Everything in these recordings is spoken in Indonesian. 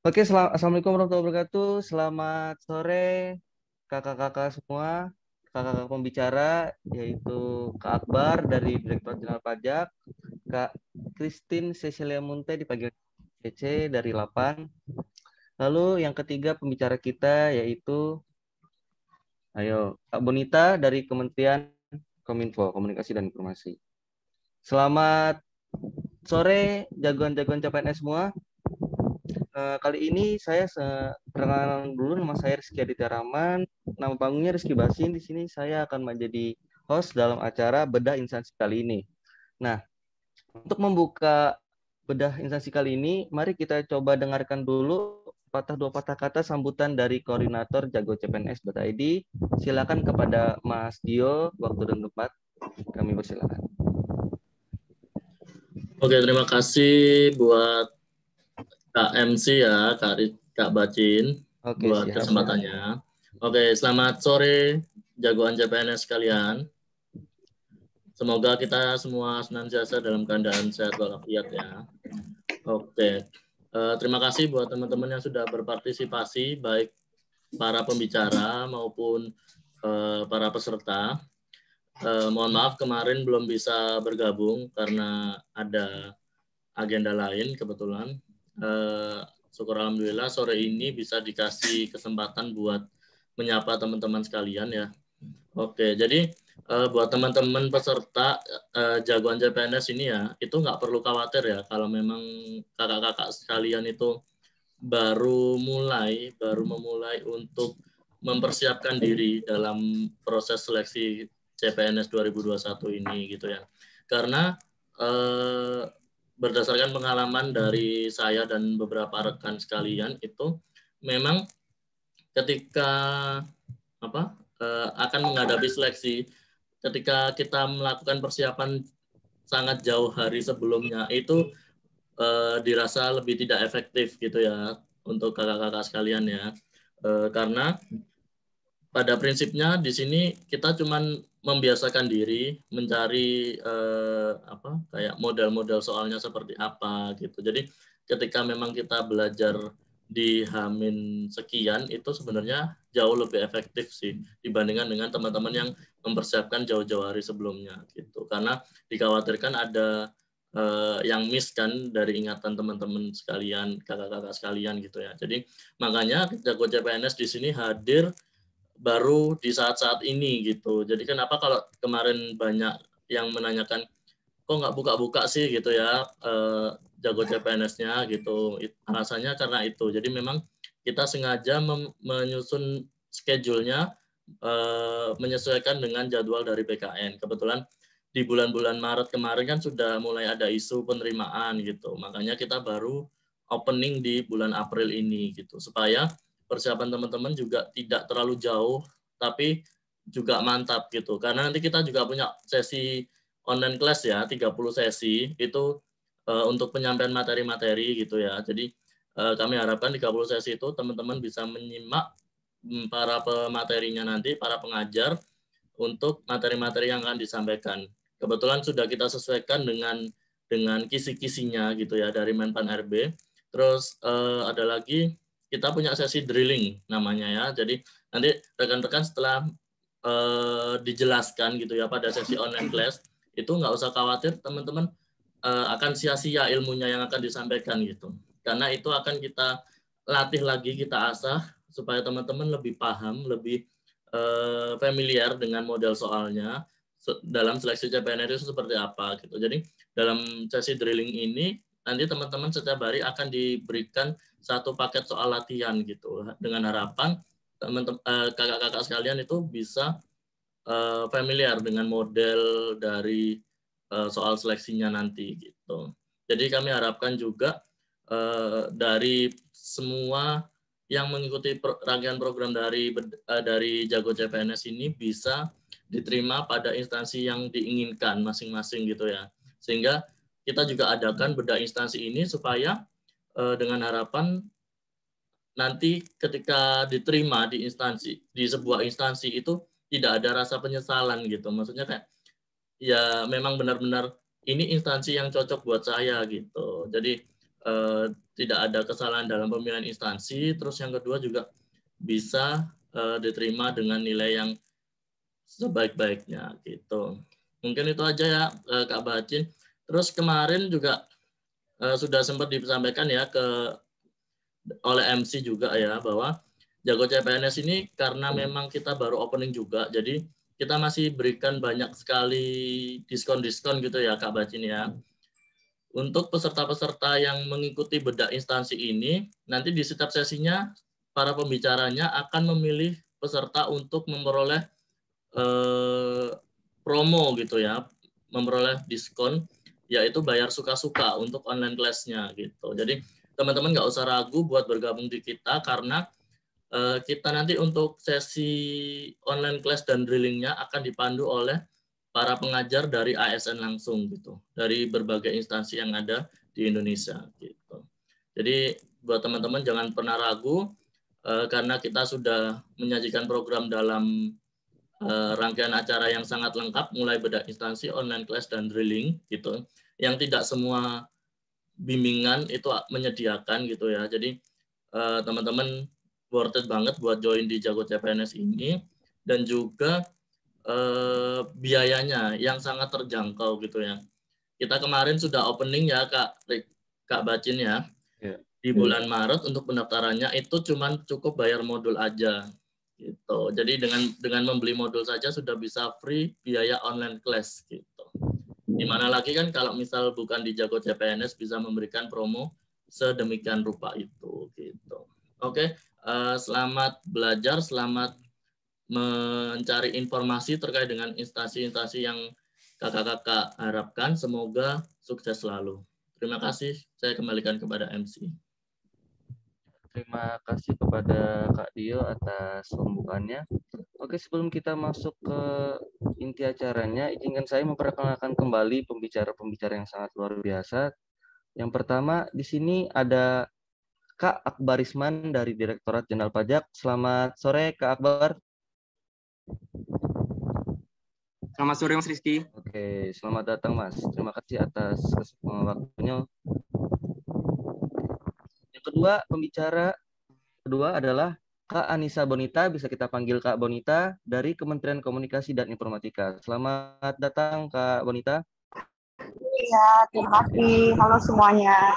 Oke, Assalamualaikum warahmatullahi wabarakatuh. Selamat sore, kakak-kakak semua, kakak-kakak pembicara, yaitu Kak Akbar dari Direktorat Jenderal Pajak, Kak Christine Cecilia Munte di pagi CC dari Lapan. Lalu yang ketiga pembicara kita yaitu, Kak Bonita dari Kementerian Kominfo, Komunikasi dan Informasi. Selamat sore, jagoan-jagoan CPNS semua. Kali ini saya perkenalan dulu, nama saya Rizky Aditya Rahman, nama panggungnya Rizky Basin. Di sini saya akan menjadi host dalam acara Bedah Instansi kali ini. Nah, untuk membuka bedah instansi kali ini, mari kita coba dengarkan dua patah kata sambutan dari koordinator Jago CPNS.id. Silakan kepada Mas Dio, waktu dan tempat kami persilakan. Oke, terima kasih buat Kak MC ya, Kak Bacin, Oke, buat siap. kesempatannya. Oke, selamat sore jagoan CPNS sekalian. Semoga kita semua senantiasa dalam keadaan sehat walafiat ya. Oke, terima kasih buat teman-teman yang sudah berpartisipasi, baik para pembicara maupun para peserta. Mohon maaf kemarin belum bisa bergabung karena ada agenda lain kebetulan. Syukur alhamdulillah sore ini bisa dikasih kesempatan buat menyapa teman-teman sekalian ya. Oke, jadi buat teman-teman peserta jagoan CPNS ini ya, itu nggak perlu khawatir ya kalau memang kakak-kakak sekalian itu baru memulai untuk mempersiapkan diri dalam proses seleksi CPNS 2021 ini gitu ya. Karena berdasarkan pengalaman dari saya dan beberapa rekan sekalian itu memang ketika akan menghadapi seleksi, ketika kita melakukan persiapan sangat jauh hari sebelumnya itu dirasa lebih tidak efektif gitu ya untuk kakak-kakak sekalian ya, karena pada prinsipnya di sini kita cuman membiasakan diri mencari kayak model-model soalnya seperti apa gitu. Jadi ketika memang kita belajar di Hamin sekian itu sebenarnya jauh lebih efektif sih dibandingkan dengan teman-teman yang mempersiapkan jauh-jauh hari sebelumnya gitu. Karena dikhawatirkan ada yang miss kan dari ingatan teman-teman sekalian, kakak-kakak sekalian gitu ya. Jadi makanya Jago CPNS di sini hadir baru di saat-saat ini gitu. Jadi kenapa kalau kemarin banyak yang menanyakan kok nggak buka-buka sih gitu ya jago CPNS-nya gitu. Alasannya karena itu. Jadi memang kita sengaja menyusun schedule-nya menyesuaikan dengan jadwal dari BKN. Kebetulan di bulan-bulan Maret kemarin kan sudah mulai ada isu penerimaan gitu. Makanya kita baru opening di bulan April ini gitu. Supaya persiapan teman-teman juga tidak terlalu jauh tapi juga mantap gitu. Karena nanti kita juga punya sesi online class ya, 30 sesi itu untuk penyampaian materi-materi gitu ya. Jadi kami harapkan 30 sesi itu teman-teman bisa menyimak para pematerinya nanti, para pengajar untuk materi-materi yang akan disampaikan. Kebetulan sudah kita sesuaikan dengan kisi-kisinya gitu ya dari Menpan RB. Terus ada lagi kita punya sesi drilling namanya ya. Jadi nanti rekan-rekan setelah dijelaskan gitu ya pada sesi online class itu nggak usah khawatir teman-teman akan sia-sia ilmunya yang akan disampaikan gitu. Karena itu akan kita latih lagi, kita asah supaya teman-teman lebih paham, lebih familiar dengan model soalnya dalam seleksi CPNS itu seperti apa gitu. Jadi dalam sesi drilling ini nanti teman-teman setiap hari akan diberikan satu paket soal latihan gitu dengan harapan teman-teman kakak-kakak sekalian itu bisa familiar dengan model dari soal seleksinya nanti gitu. Jadi kami harapkan juga dari semua yang mengikuti rangkaian program dari Jago CPNS ini bisa diterima pada instansi yang diinginkan masing-masing gitu ya. Sehingga kita juga adakan bedah instansi ini supaya dengan harapan nanti ketika diterima di sebuah instansi itu tidak ada rasa penyesalan gitu. Maksudnya kayak ya memang benar-benar ini instansi yang cocok buat saya gitu. Jadi tidak ada kesalahan dalam pemilihan instansi. Terus yang kedua juga bisa diterima dengan nilai yang sebaik-baiknya gitu. Mungkin itu aja ya Kak Bacin. Terus kemarin juga sudah sempat disampaikan ya oleh MC juga ya bahwa Jago CPNS ini karena memang kita baru opening juga, jadi kita masih berikan banyak sekali diskon-diskon gitu ya Kak Bacin ya. Untuk peserta-peserta yang mengikuti bedah instansi ini, nanti di setiap sesinya para pembicaranya akan memilih peserta untuk memperoleh promo gitu ya, memperoleh diskon, yaitu bayar suka-suka untuk online class-nya gitu. Jadi teman-teman nggak usah ragu buat bergabung di kita karena kita nanti untuk sesi online class dan drillingnya akan dipandu oleh para pengajar dari ASN langsung gitu, dari berbagai instansi yang ada di Indonesia gitu. Jadi buat teman-teman jangan pernah ragu karena kita sudah menyajikan program dalam rangkaian acara yang sangat lengkap mulai bedah instansi, online class dan drilling gitu. Yang tidak semua bimbingan itu menyediakan gitu ya. Jadi teman-teman worth it banget buat join di Jago CPNS ini dan juga biayanya yang sangat terjangkau gitu ya. Kita kemarin sudah opening ya Kak Bacin ya. Di bulan Maret untuk pendaftarannya itu cuman cukup bayar modul aja gitu. Jadi dengan membeli modul saja sudah bisa free biaya online class gitu. Dimana lagi kan kalau misal bukan di Jago CPNS bisa memberikan promo sedemikian rupa itu gitu. Oke, selamat belajar, selamat mencari informasi terkait dengan instansi-instansi yang kakak-kakak harapkan. Semoga sukses selalu. Terima kasih. Saya kembalikan kepada MC. Terima kasih kepada Kak Dio atas pembukaannya. Oke, sebelum kita masuk ke inti acaranya, izinkan saya memperkenalkan kembali pembicara-pembicara yang sangat luar biasa. Yang pertama, di sini ada Kak Akbar Isman dari Direktorat Jenderal Pajak. Selamat sore, Kak Akbar. Selamat sore, Mas Rizky. Oke, selamat datang, Mas. Terima kasih atas waktunya. Yang kedua, pembicara kedua adalah Kak Anissa Bonita, bisa kita panggil Kak Bonita, dari Kementerian Komunikasi dan Informatika. Selamat datang, Kak Bonita. Iya, terima kasih. Halo semuanya.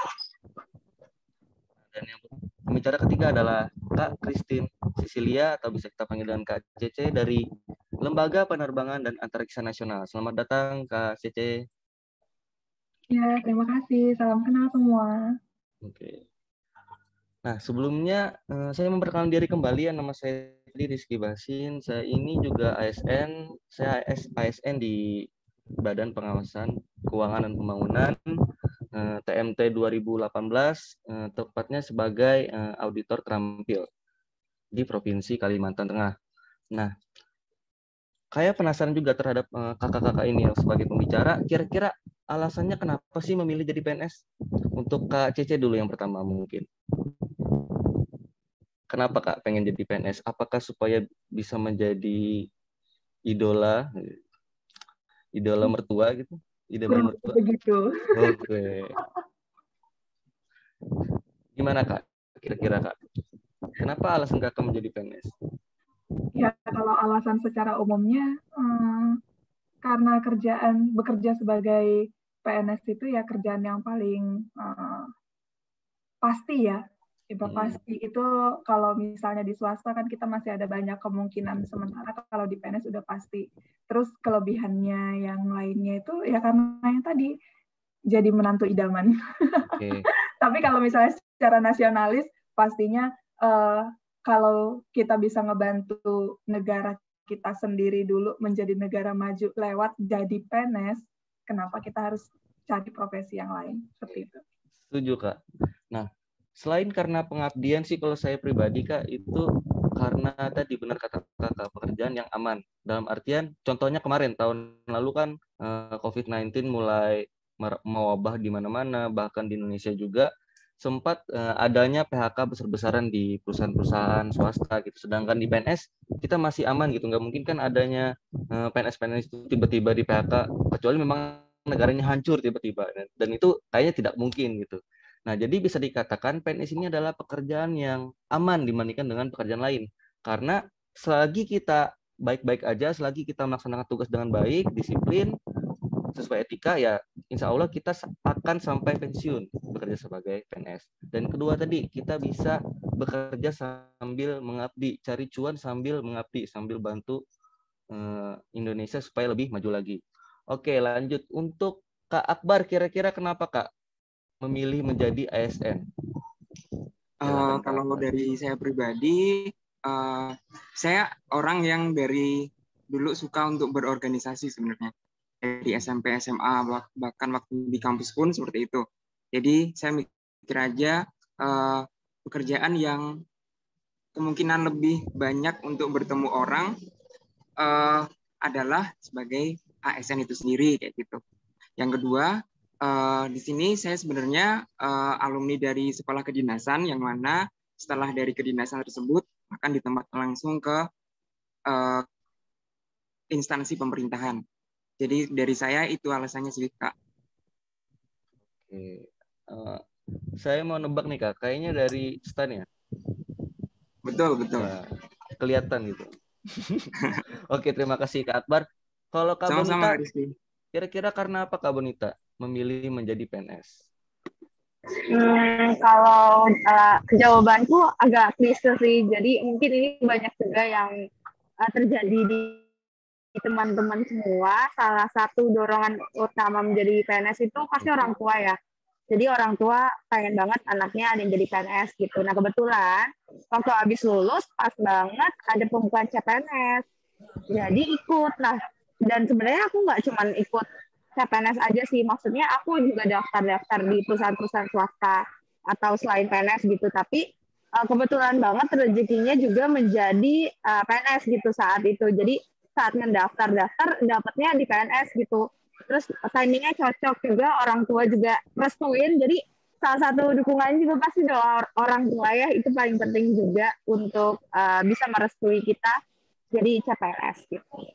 Dan yang pembicara ketiga adalah Kak Christine Cecilia, atau bisa kita panggil dengan Kak Cece, dari Lembaga Penerbangan dan Antariksa Nasional. Selamat datang, Kak Cece. Ya, terima kasih. Salam kenal semua. Oke. Nah, sebelumnya saya memperkenalkan diri kembali. Nama saya Rizky Basin. Saya ini juga ASN. Saya ASN di Badan Pengawasan Keuangan dan Pembangunan TMT 2018, tepatnya sebagai auditor terampil di Provinsi Kalimantan Tengah. Nah, kayak penasaran juga terhadap kakak-kakak ini sebagai pembicara. Kira-kira alasannya kenapa sih memilih jadi PNS? Untuk Kak Cece dulu yang pertama mungkin. Kenapa Kak pengen jadi PNS? Apakah supaya bisa menjadi idola mertua gitu? Idola mertua? Begitu. Oke. Gimana Kak? Kira-kira Kak? Kenapa alasan Kakak menjadi PNS? Ya, kalau alasan secara umumnya, karena bekerja sebagai PNS itu ya kerjaan yang paling pasti ya. Pasti itu kalau misalnya di swasta kan kita masih ada banyak kemungkinan, sementara kalau di PNS udah pasti. Terus kelebihannya yang lainnya itu ya karena yang tadi jadi menantu idaman. Okay. Tapi kalau misalnya secara nasionalis pastinya kalau kita bisa ngebantu negara kita sendiri dulu menjadi negara maju lewat jadi PNS, kenapa kita harus cari profesi yang lain seperti itu? Setuju Kak. Nah, selain karena pengabdian sih kalau saya pribadi Kak, itu karena tadi benar kata Kakak, pekerjaan yang aman. Dalam artian, contohnya kemarin tahun lalu kan COVID-19 mulai mewabah di mana-mana, bahkan di Indonesia juga sempat adanya PHK besar-besaran di perusahaan-perusahaan swasta gitu. Sedangkan di PNS kita masih aman gitu. Nggak mungkin kan adanya PNS-PNS itu tiba-tiba di PHK, kecuali memang negaranya hancur tiba-tiba. Dan itu kayaknya tidak mungkin gitu. Nah, jadi bisa dikatakan PNS ini adalah pekerjaan yang aman dibandingkan dengan pekerjaan lain. Karena selagi kita baik-baik aja, selagi kita melaksanakan tugas dengan baik, disiplin, sesuai etika, ya insya Allah kita akan sampai pensiun bekerja sebagai PNS. Dan kedua tadi, kita bisa bekerja sambil mengabdi, cari cuan sambil mengabdi, sambil bantu Indonesia supaya lebih maju lagi. Oke, lanjut. Untuk Kak Akbar, kira-kira kenapa Kak memilih menjadi ASN? Kalau dari saya pribadi, saya orang yang dari dulu suka untuk berorganisasi sebenarnya. Dari SMP, SMA, bahkan waktu di kampus pun seperti itu. Jadi saya mikir aja pekerjaan yang kemungkinan lebih banyak untuk bertemu orang adalah sebagai ASN itu sendiri kayak gitu. Yang kedua, di sini saya sebenarnya alumni dari sekolah kedinasan yang mana setelah dari kedinasan tersebut akan ditempatkan langsung ke instansi pemerintahan. Jadi dari saya itu alasannya sih Kak. Oke. Saya mau nebak nih Kak, kayaknya dari stan ya? Betul. Ya, kelihatan gitu. Oke, terima kasih Kak Akbar. Kalau Kak Sama-sama, Bonita, Rizky. kira-kira karena apa Kak Bonita memilih menjadi PNS? Kalau jawabanku agak klise sih. Jadi mungkin ini banyak juga yang terjadi di teman-teman semua. Salah satu dorongan utama menjadi PNS itu pasti orang tua ya. Jadi orang tua pengen banget anaknya ada yang jadi PNS gitu. Nah kebetulan waktu habis lulus pas banget ada pembukaan CPNS. Jadi ikut. Nah dan sebenarnya aku nggak cuma ikut CPNS aja sih. Maksudnya aku juga daftar-daftar di perusahaan-perusahaan swasta atau selain PNS gitu. Tapi kebetulan banget rezekinya juga menjadi PNS gitu saat itu. Jadi saat ngedaftar-daftar dapatnya di PNS gitu. Terus timingnya cocok juga, orang tua juga restuin. Jadi salah satu dukungannya juga pasti doa orang tua ya, itu paling penting juga untuk bisa merestui kita jadi CPNS gitu.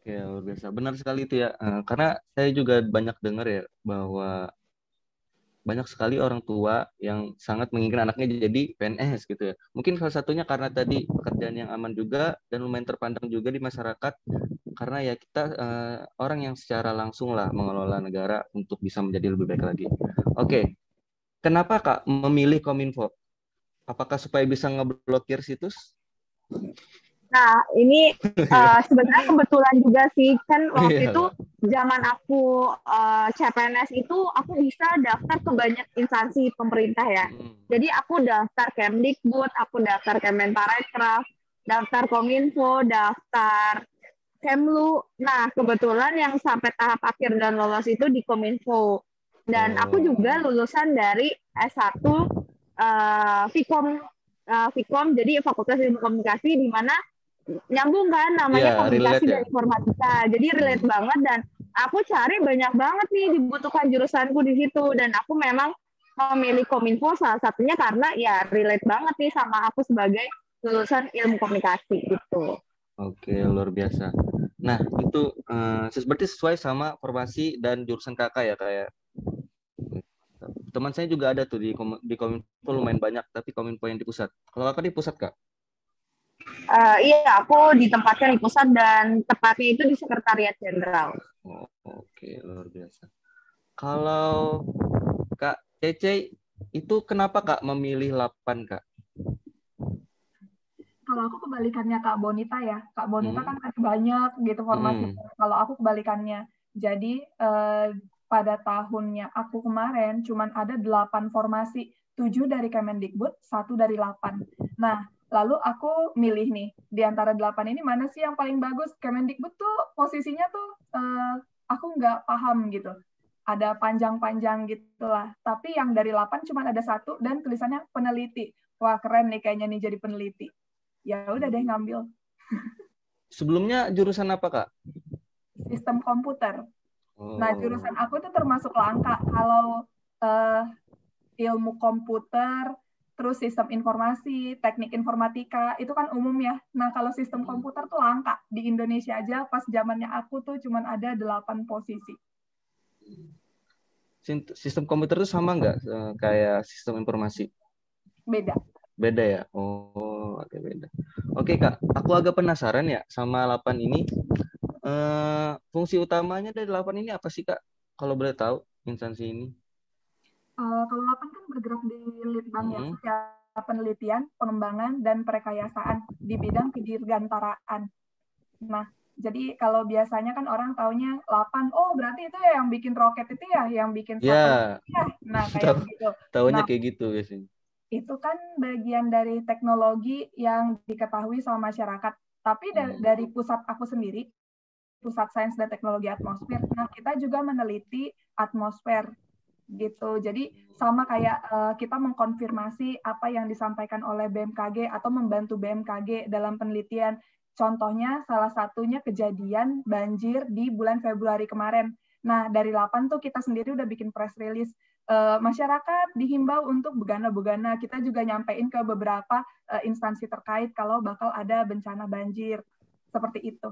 Oke, luar biasa. Benar sekali itu ya. Karena saya juga banyak dengar ya bahwa banyak sekali orang tua yang sangat menginginkan anaknya jadi PNS gitu ya. Mungkin salah satunya karena tadi pekerjaan yang aman juga dan lumayan terpandang juga di masyarakat, karena ya kita orang yang secara langsung lah mengelola negara untuk bisa menjadi lebih baik lagi. Oke, kenapa Kak memilih Kominfo? Apakah supaya bisa ngeblokir situs? Nah, ini sebenarnya kebetulan juga sih, kan waktu itu zaman aku CPNS itu aku bisa daftar ke banyak instansi pemerintah ya. Jadi aku daftar Kemdikbud, aku daftar Kemenparekraf, daftar Kominfo, daftar Kemlu. Nah, kebetulan yang sampai tahap akhir dan lolos itu di Kominfo. Dan aku juga lulusan dari S1 Vkom, jadi Fakultas Ilmu Komunikasi, di mana nyambung kan namanya komunikasi dan informatika. Jadi relate banget, dan aku cari banyak banget nih dibutuhkan jurusanku di situ, dan aku memang memilih Kominfo salah satunya karena ya relate banget nih sama aku sebagai lulusan ilmu komunikasi gitu. Oke, luar biasa. Nah, itu berarti sesuai sama formasi dan jurusan kakak ya, kayak teman saya juga ada tuh di Kominfo lumayan banyak, tapi Kominfo yang di pusat. Kalau kakak di pusat Kak? Iya, aku ditempatkan di pusat dan tepatnya itu di Sekretariat Jenderal. Oke, luar biasa. Kalau Kak Cece, itu kenapa Kak memilih 8 Kak? Kalau aku kebalikannya Kak Bonita ya. Kak Bonita kan banyak gitu formasi. Kalau aku kebalikannya. Jadi pada tahunnya aku kemarin cuman ada 8 formasi. 7 dari Kemendikbud, 1 dari 8. Nah, lalu aku milih nih, di antara 8 ini mana sih yang paling bagus? Kemendikbud tuh posisinya tuh aku nggak paham gitu. Ada panjang-panjang gitu lah. Tapi yang dari 8 cuma ada 1 dan tulisannya peneliti. Wah, keren nih kayaknya nih jadi peneliti. Ya udah deh ngambil. Sebelumnya jurusan apa Kak? Sistem komputer. Nah, jurusan aku tuh termasuk langka. Kalau ilmu komputer, terus sistem informasi, teknik informatika, itu kan umum ya. Nah, kalau sistem komputer tuh langka. Di Indonesia aja pas zamannya aku tuh cuma ada 8 posisi. Sistem komputer itu sama nggak kayak sistem informasi? Beda. Beda ya? Oh, oke beda. Oke Kak, aku agak penasaran ya sama 8 ini. Fungsi utamanya dari 8 ini apa sih Kak? Kalau boleh tahu instansi ini? Kalau 8 kan bergerak di Litbang ya, setiap penelitian, pengembangan, dan perekayasaan di bidang kedirgantaraan. Nah, jadi kalau biasanya kan orang taunya 8, oh berarti itu ya yang bikin roket itu ya, yang bikin satelit ya. Nah, kayak begitu. Taunya Nah, kayak gitu biasanya. Itu kan bagian dari teknologi yang diketahui sama masyarakat. Tapi dari pusat aku sendiri, Pusat Sains dan Teknologi Atmosfer, nah kita juga meneliti atmosfer gitu. Jadi sama kayak kita mengkonfirmasi apa yang disampaikan oleh BMKG atau membantu BMKG dalam penelitian. Contohnya salah satunya kejadian banjir di bulan Februari kemarin. Nah, dari 8 tuh kita sendiri udah bikin press release. Masyarakat dihimbau untuk begana-begana. Kita juga nyampein ke beberapa instansi terkait kalau bakal ada bencana banjir. Seperti itu.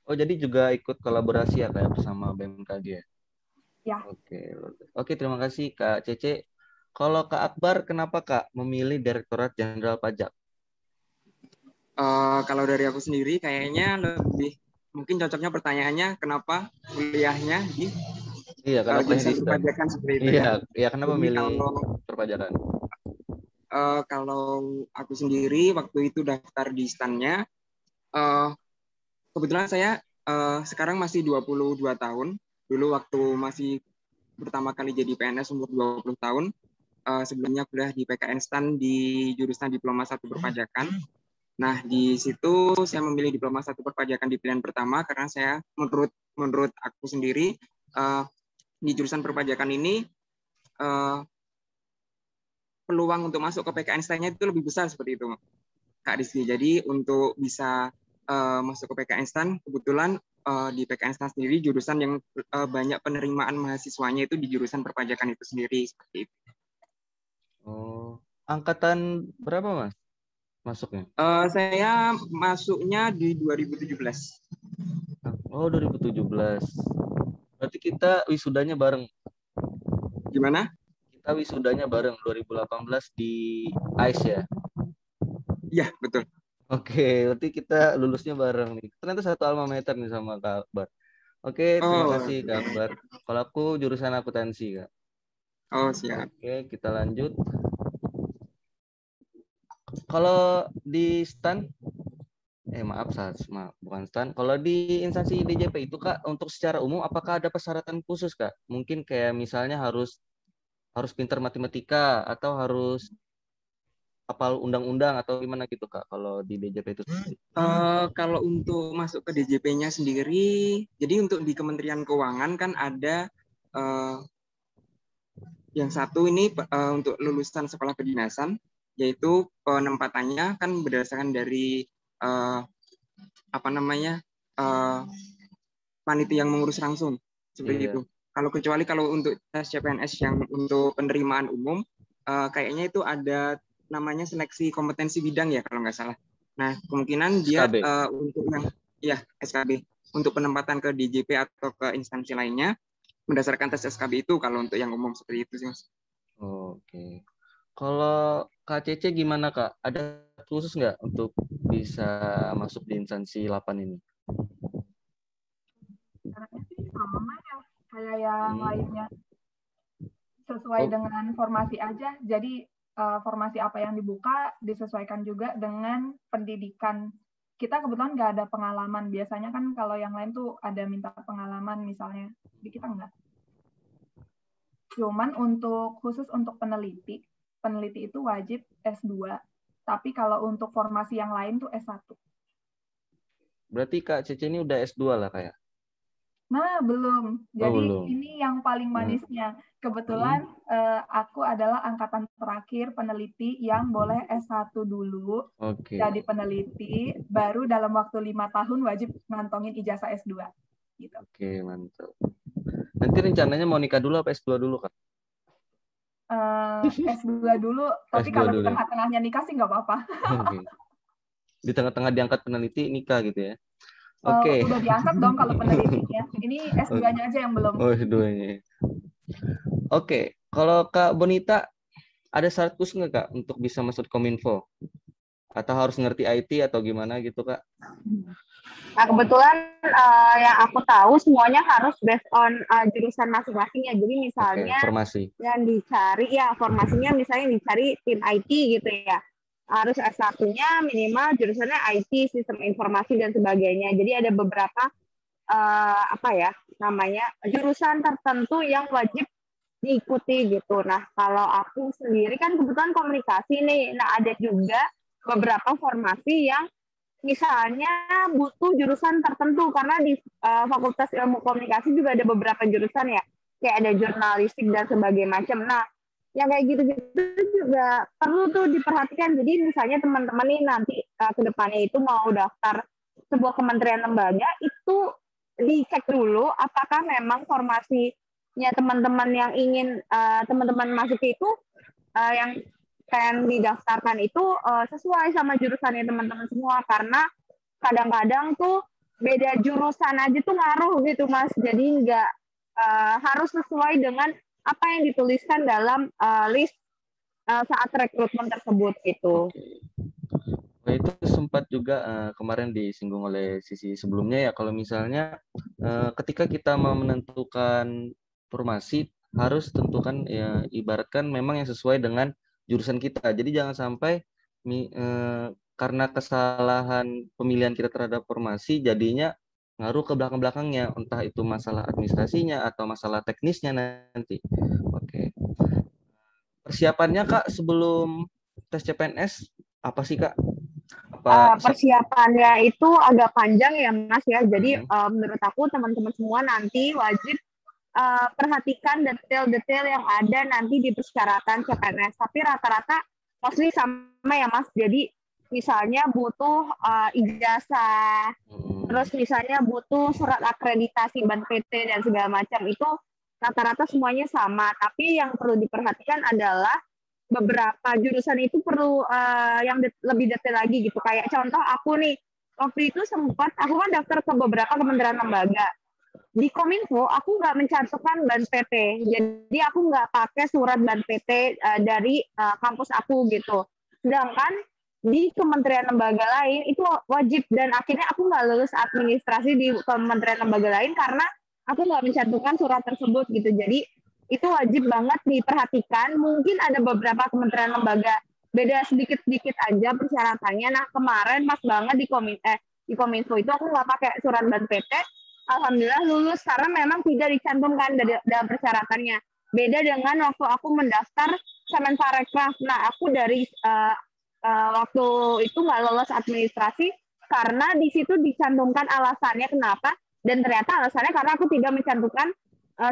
Oh, jadi juga ikut kolaborasi ya kayak bersama BMKG ya? Ya. Oke, terima kasih Kak Cece. Kalau Kak Akbar, kenapa Kak memilih Direktorat Jenderal Pajak? Kalau dari aku sendiri, kayaknya lebih mungkin cocoknya pertanyaannya kenapa kuliahnya di jurusan perpajakan seperti itu. Iya, kenapa memilih perpajakan? Kalau aku sendiri waktu itu daftar di STAN-nya, kebetulan saya sekarang masih 22 tahun. Dulu waktu masih pertama kali jadi PNS umur 20 tahun. Sebelumnya kuliah di PKN STAN di jurusan Diploma 1 Perpajakan. Nah, di situ saya memilih Diploma 1 Perpajakan di pilihan pertama karena saya menurut aku sendiri di jurusan perpajakan ini peluang untuk masuk ke PKN STAN-nya itu lebih besar seperti itu, Kak Rizky. Jadi untuk bisa masuk ke PKN STAN, kebetulan di PKN STAN sendiri jurusan yang banyak penerimaan mahasiswanya itu di jurusan perpajakan itu sendiri seperti itu. Oh, angkatan berapa Mas masuknya? Saya masuknya di 2017. Oh, 2017. Berarti kita wisudanya bareng. Gimana? Kita wisudanya bareng 2018 di AIS ya? Iya, betul. Oke, berarti kita lulusnya bareng nih. Ternyata satu alma mater nih sama Kak Akbar. Oke, terima kasih Kak Akbar. Kalau aku jurusan akuntansi, Kak. Oh, siap. Oke, kita lanjut. Kalau di STAN, bukan STAN. Kalau di instansi DJP itu Kak, untuk secara umum apakah ada persyaratan khusus Kak? Mungkin kayak misalnya harus pintar matematika atau harus hafal undang-undang atau gimana gitu Kak kalau di DJP itu sendiri? Kalau untuk masuk ke DJP-nya sendiri, jadi untuk di Kementerian Keuangan kan ada yang satu ini untuk lulusan sekolah kedinasan, yaitu penempatannya kan berdasarkan dari panitia yang mengurus langsung seperti itu. Kalau untuk tes CPNS yang untuk penerimaan umum, kayaknya itu ada namanya seleksi kompetensi bidang ya kalau nggak salah. Nah kemungkinan dia untuk yang SKB untuk penempatan ke DJP atau ke instansi lainnya berdasarkan tes SKB itu kalau untuk yang umum seperti itu sih Mas. Oke. Kalau Kak Cece gimana Kak? Ada khusus nggak untuk bisa masuk di instansi 8 ini? Caranya sih sama ya kayak yang lainnya, sesuai dengan formasi aja. Jadi formasi apa yang dibuka disesuaikan juga dengan pendidikan. Kita kebetulan nggak ada pengalaman. Biasanya kan kalau yang lain tuh ada minta pengalaman misalnya. Di kita nggak. Cuman khusus untuk peneliti itu wajib S2. Tapi kalau untuk formasi yang lain tuh S1. Berarti Kak Cece ini udah S2 lah kayak? Nah, belum. Jadi ini yang paling manisnya. Kebetulan aku adalah angkatan terakhir peneliti yang boleh S1 dulu. Jadi peneliti, baru dalam waktu 5 tahun wajib ngantongin ijazah S2. Gitu. Oke, mantap. Nanti rencananya mau nikah dulu apa S2 dulu, Kak? S2 dulu, tapi S2 kalau di tengah-tengahnya nikah sih nggak apa-apa. Di tengah-tengah diangkat peneliti, nikah gitu ya? Oke. Udah diangkat dong kalau penelitinya. Ini S2-nya aja yang belum. Oh, S2-nya. Oke, kalau Kak Bonita ada syarat khusus nggak Kak untuk bisa masuk Kominfo? Atau harus ngerti IT atau gimana gitu Kak? Nah, kebetulan yang aku tahu semuanya harus based on jurusan masing-masing ya. Jadi Oke, misalnya formasi. yang dicari ya formasinya misalnya dicari tim IT gitu ya. Harus S1-nya minimal jurusannya IT, sistem informasi dan sebagainya. Jadi ada beberapa apa ya namanya jurusan tertentu yang wajib diikuti gitu. Nah, kalau aku sendiri kan kebetulan komunikasi nih. Nah, ada juga beberapa formasi yang misalnya butuh jurusan tertentu karena di Fakultas Ilmu Komunikasi juga ada beberapa jurusan ya, kayak ada jurnalistik dan sebagainya macam. Nah, yang kayak gitu-gitu juga perlu tuh diperhatikan. Jadi misalnya teman-teman nih nanti ke depannya itu mau daftar sebuah kementerian lembaga itu dicek dulu apakah memang formasinya teman-teman yang ingin teman-teman masuk itu yang pengen didaftarkan itu sesuai sama jurusannya teman-teman semua karena kadang-kadang tuh beda jurusan aja tuh ngaruh gitu Mas. Jadi nggak harus sesuai dengan apa yang dituliskan dalam list saat rekrutmen tersebut gitu. Nah, itu sempat juga kemarin disinggung oleh sisi sebelumnya ya, kalau misalnya ketika kita mau menentukan formasi harus tentukan ya ibaratkan memang yang sesuai dengan jurusan kita. Jadi jangan sampai karena kesalahan pemilihan kita terhadap formasi jadinya ngaruh ke belakang-belakangnya, entah itu masalah administrasinya atau masalah teknisnya nanti. Oke. Persiapannya Kak sebelum tes CPNS apa sih Kak? Persiapannya itu agak panjang ya Mas ya. Jadi menurut aku teman-teman semua nanti wajib perhatikan detail-detail yang ada nanti di persyaratan CPNS. Tapi rata-rata mostly sama ya Mas. Jadi misalnya butuh ijazah, terus misalnya butuh surat akreditasi BAN PT dan segala macam itu rata-rata semuanya sama. Tapi yang perlu diperhatikan adalah beberapa jurusan itu perlu yang lebih detail lagi gitu. Kayak contoh aku nih, waktu itu sempat aku kan daftar ke beberapa kementerian lembaga. Di Kominfo aku nggak mencantumkan BAN PT, jadi aku nggak pakai surat BAN PT dari kampus aku gitu. Sedangkan di kementerian lembaga lain itu wajib dan akhirnya aku nggak lulus administrasi di kementerian lembaga lain karena aku nggak mencantumkan surat tersebut gitu. Jadi itu wajib banget diperhatikan. Mungkin ada beberapa kementerian lembaga beda sedikit-sedikit aja persyaratannya. Nah kemarin pas banget di Kominfo itu aku nggak pakai surat BAN PT. Alhamdulillah lulus karena memang tidak dicantumkan dalam persyaratannya. Beda dengan waktu aku mendaftar Kemenparekraf. Nah aku dari waktu itu nggak lolos administrasi karena di situ dicantumkan alasannya kenapa dan ternyata alasannya karena aku tidak mencantumkan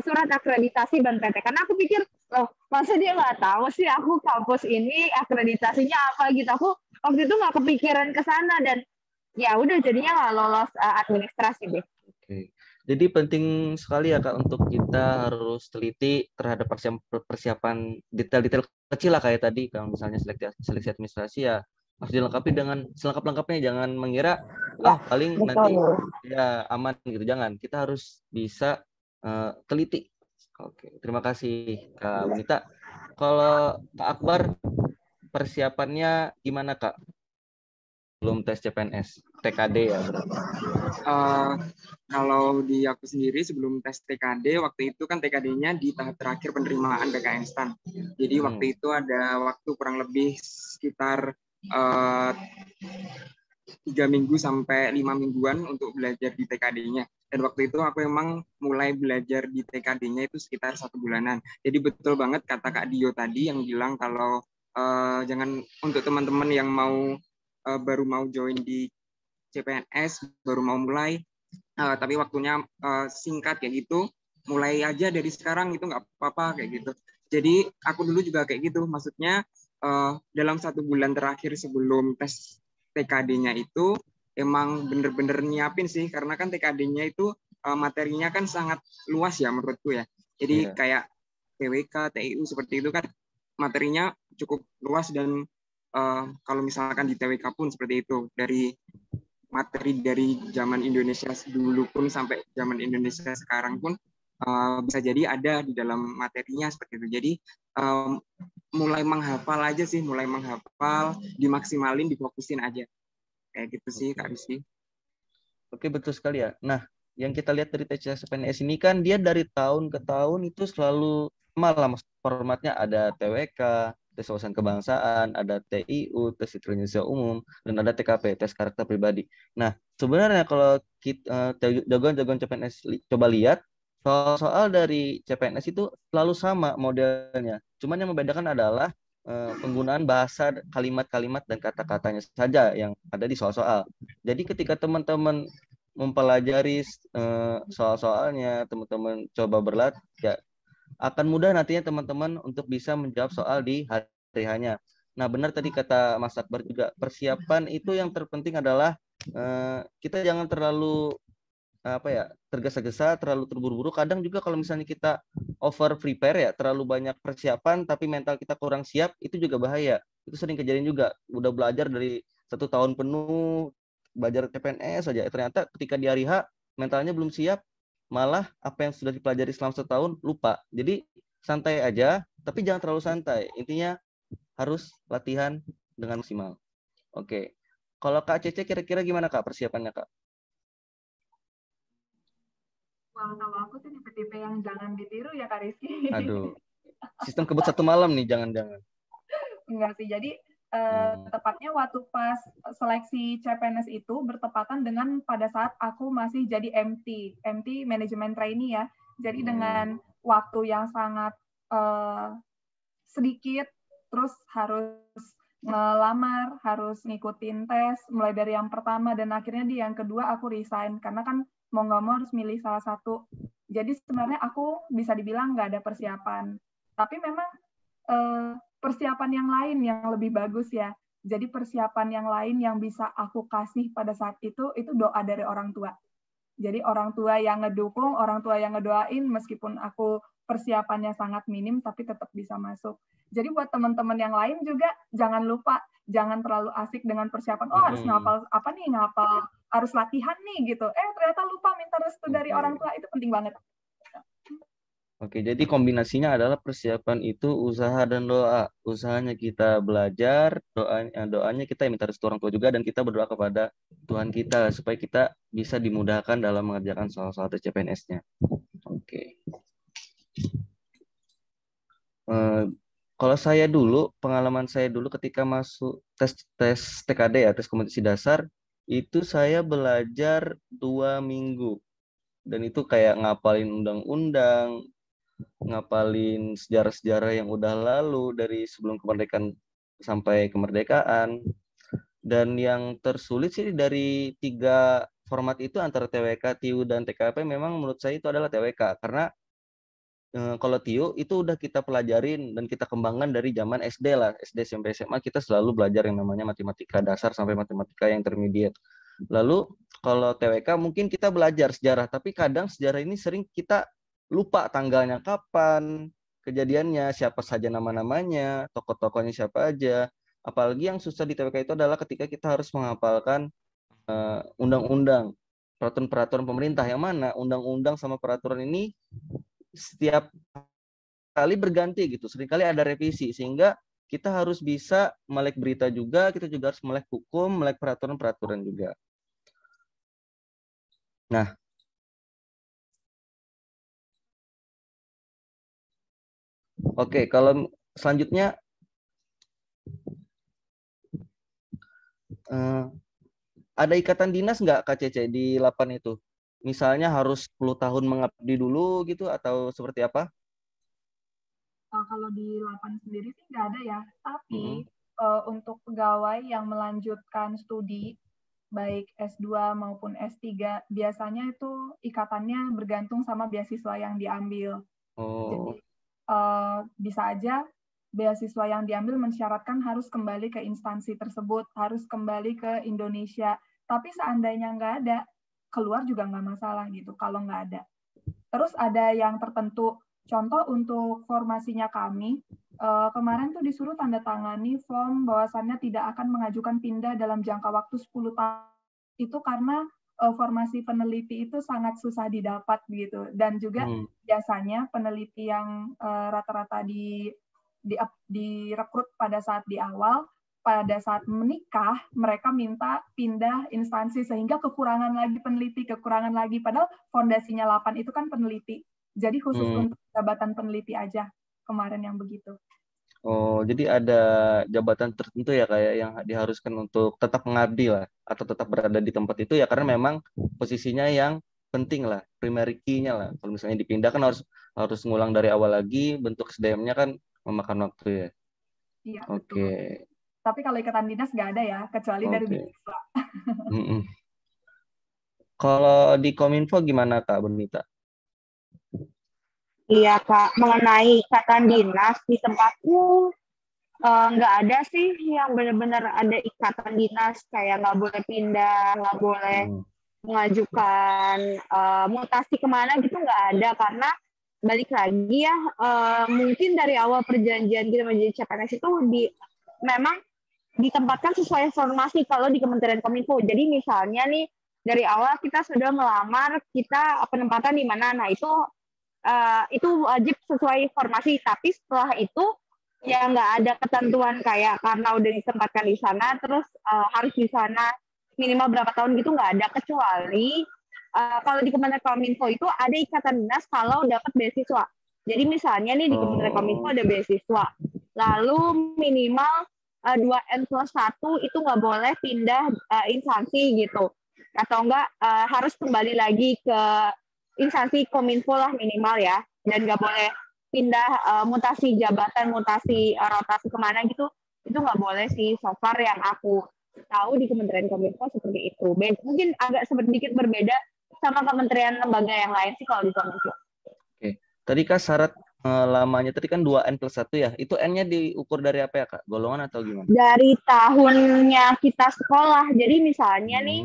surat akreditasi BAN PT. Karena aku pikir, loh masa dia nggak tahu sih aku kampus ini akreditasinya apa gitu. Aku waktu itu nggak kepikiran ke sana dan ya udah jadinya nggak lolos administrasi deh. Oke. Jadi penting sekali ya Kak untuk kita harus teliti terhadap persiapan detail-detail kecil lah kayak tadi kalau misalnya seleksi administrasi ya harus dilengkapi dengan selengkap-lengkapnya, jangan mengira paling betul. Nanti ya aman gitu, jangan, kita harus bisa teliti. Oke, terima kasih Kak Bonita. Kalau Kak Akbar persiapannya gimana Kak? Belum tes CPNS, TKD ya berarti. Kalau di aku sendiri sebelum tes TKD, waktu itu kan TKD-nya di tahap terakhir penerimaan PKN STAN. Jadi waktu itu ada waktu kurang lebih sekitar 3 minggu sampai 5 mingguan untuk belajar di TKD-nya. Dan waktu itu aku emang mulai belajar di TKD-nya itu sekitar 1 bulanan. Jadi betul banget kata Kak Dio tadi yang bilang kalau jangan untuk teman-teman yang baru mau join di CPNS, baru mau mulai, tapi waktunya singkat kayak gitu, mulai aja dari sekarang itu nggak apa-apa kayak gitu. Jadi aku dulu juga kayak gitu, maksudnya dalam 1 bulan terakhir sebelum tes TKD-nya itu emang bener-bener nyiapin sih, karena kan TKD-nya itu materinya kan sangat luas ya menurutku ya. Jadi kayak TWK, TIU seperti itu kan materinya cukup luas dan kalau misalkan di TWK pun seperti itu, dari materi dari zaman Indonesia dulu pun sampai zaman Indonesia sekarang pun bisa jadi ada di dalam materinya seperti itu. Jadi mulai menghafal aja sih, mulai menghafal, dimaksimalin, difokusin aja. Kayak gitu sih Kak Rizky. Oke, betul sekali ya. Nah, yang kita lihat dari tes CPNS ini kan dia dari tahun ke tahun itu selalu sama lah formatnya, ada TWK, tes wawasan kebangsaan, ada TIU, tes Indonesia umum, dan ada TKP, tes karakter pribadi. Nah, sebenarnya kalau kita jagoan-jagoan CPNS coba lihat, soal-soal dari CPNS itu selalu sama modelnya. Cuman yang membedakan adalah penggunaan bahasa, kalimat-kalimat, dan kata-katanya saja yang ada di soal-soal. Jadi ketika teman-teman mempelajari soal-soalnya, teman-teman coba berlatih, ya akan mudah nantinya teman-teman untuk bisa menjawab soal di hari hanya. Nah, benar tadi kata Mas Akbar juga, persiapan itu yang terpenting adalah kita jangan terlalu tergesa-gesa, terlalu terburu-buru. Kadang juga kalau misalnya kita over prepare ya, terlalu banyak persiapan tapi mental kita kurang siap, itu juga bahaya. Itu sering kejadian juga. Udah belajar dari 1 tahun penuh belajar CPNS saja, ternyata ketika di hari H mentalnya belum siap, malah apa yang sudah dipelajari selama 1 tahun lupa. Jadi santai aja, tapi jangan terlalu santai. Intinya harus latihan dengan maksimal. Oke. Kalau Kak Cece kira-kira gimana Kak persiapannya Kak? Wah, kalau aku tuh tipe-tipe yang jangan ditiru ya Kak Rizky. Aduh, sistem kebut 1 malam nih, jangan-jangan. Enggak sih, jadi tepatnya waktu pas seleksi CPNS itu bertepatan dengan pada saat aku masih jadi MT Management Trainee ya. Jadi dengan waktu yang sangat sedikit, terus harus ngelamar, harus ngikutin tes, mulai dari yang pertama dan akhirnya di yang kedua aku resign, karena kan mau nggak mau harus milih salah satu. Jadi sebenarnya aku bisa dibilang nggak ada persiapan. Tapi memang persiapan yang lain yang lebih bagus ya. Jadi persiapan yang lain yang bisa aku kasih pada saat itu doa dari orang tua. Jadi orang tua yang ngedukung, orang tua yang ngedoain, meskipun aku persiapannya sangat minim, tapi tetap bisa masuk. Jadi buat teman-teman yang lain juga, jangan lupa, jangan terlalu asik dengan persiapan. Oh harus ngapal apa nih, ngapal, harus latihan nih gitu. Ternyata lupa minta restu dari orang tua, itu penting banget. Oke, jadi kombinasinya adalah persiapan itu usaha dan doa. Usahanya kita belajar, doanya kita minta restu orang tua juga, dan kita berdoa kepada Tuhan kita supaya kita bisa dimudahkan dalam mengerjakan soal-soal tes CPNS-nya. Oke. Kalau saya dulu, pengalaman saya dulu ketika masuk tes TKD ya, tes kompetisi dasar, itu saya belajar 2 minggu. Dan itu kayak ngapalin undang-undang, ngapalin sejarah-sejarah yang udah lalu dari sebelum kemerdekaan sampai kemerdekaan. Dan yang tersulit sih dari 3 format itu antara TWK, TIU, dan TKP, memang menurut saya itu adalah TWK. Karena kalau TIU itu udah kita pelajarin dan kita kembangkan dari zaman SD lah. SD, SMP, SMA kita selalu belajar yang namanya matematika dasar sampai matematika yang intermediate. Lalu kalau TWK mungkin kita belajar sejarah, tapi kadang sejarah ini sering kita lupa tanggalnya kapan, kejadiannya, siapa saja nama-namanya, tokoh-tokohnya siapa aja. Apalagi yang susah di TWK itu adalah ketika kita harus menghafalkan undang-undang, peraturan-peraturan pemerintah, yang mana undang-undang sama peraturan ini setiap kali berganti gitu, seringkali ada revisi, sehingga kita harus bisa melek berita juga, kita juga harus melek hukum, melek peraturan-peraturan juga. Nah, oke, kalau selanjutnya ada ikatan dinas nggak Kak Cece di 8 itu? Misalnya harus 10 tahun mengabdi dulu gitu, atau seperti apa? Kalau di 8 sendiri sih nggak ada ya, tapi untuk pegawai yang melanjutkan studi, baik S2 maupun S3, biasanya itu ikatannya bergantung sama beasiswa yang diambil. Jadi bisa aja beasiswa yang diambil mensyaratkan harus kembali ke instansi tersebut, harus kembali ke Indonesia. Tapi seandainya nggak ada, keluar juga nggak masalah gitu kalau nggak ada. Terus ada yang tertentu, contoh untuk formasinya kami, kemarin tuh disuruh tanda tangani form bahwasannya tidak akan mengajukan pindah dalam jangka waktu 10 tahun. Itu karena formasi peneliti itu sangat susah didapat gitu, dan juga biasanya peneliti yang rata-rata direkrut pada saat di awal, pada saat menikah mereka minta pindah instansi sehingga kekurangan lagi, padahal fondasinya 8 itu kan peneliti, jadi khusus untuk jabatan peneliti aja kemarin yang begitu. Oh, jadi ada jabatan tertentu ya kayak yang diharuskan untuk tetap mengabdi lah atau tetap berada di tempat itu ya karena memang posisinya yang penting lah, primary key-nya lah. Kalau misalnya dipindah kan harus ngulang dari awal lagi, bentuk SDM-nya kan memakan waktu ya. Iya, Oke. betul. Tapi kalau ikatan dinas nggak ada ya, kecuali dari beasiswa. Kalau di Kominfo gimana Kak Bonita? Iya Kak, mengenai ikatan dinas di tempatku nggak ada sih yang benar-benar ada ikatan dinas, kayak nggak boleh pindah, nggak boleh mengajukan mutasi kemana gitu, nggak ada, karena balik lagi ya, mungkin dari awal perjanjian kita menjadi CPNS itu memang ditempatkan sesuai formasi kalau di Kementerian Kominfo. Jadi misalnya nih dari awal kita sudah melamar, kita penempatan di mana, nah itu wajib sesuai formasi. Tapi setelah itu ya nggak ada ketentuan kayak karena udah ditempatkan di sana terus harus di sana minimal berapa tahun gitu, nggak ada, kecuali kalau di Kementerian Kominfo itu ada ikatan dinas kalau dapat beasiswa. Jadi misalnya nih di Kementerian Kominfo ada beasiswa, lalu minimal 2N+1 itu nggak boleh pindah instansi gitu, atau enggak harus kembali lagi ke instansi Kominfo lah minimal ya, dan nggak boleh pindah mutasi jabatan, mutasi rotasi kemana gitu, itu nggak boleh sih so far yang aku tahu di Kementerian Kominfo seperti itu. Mungkin agak sedikit berbeda sama kementerian lembaga yang lain sih kalau di Kominfo. Oke. Tadi Kak syarat lamanya tadi kan 2N+1 ya. Itu N-nya diukur dari apa ya Kak? Golongan atau gimana? Dari tahunnya kita sekolah. Jadi misalnya nih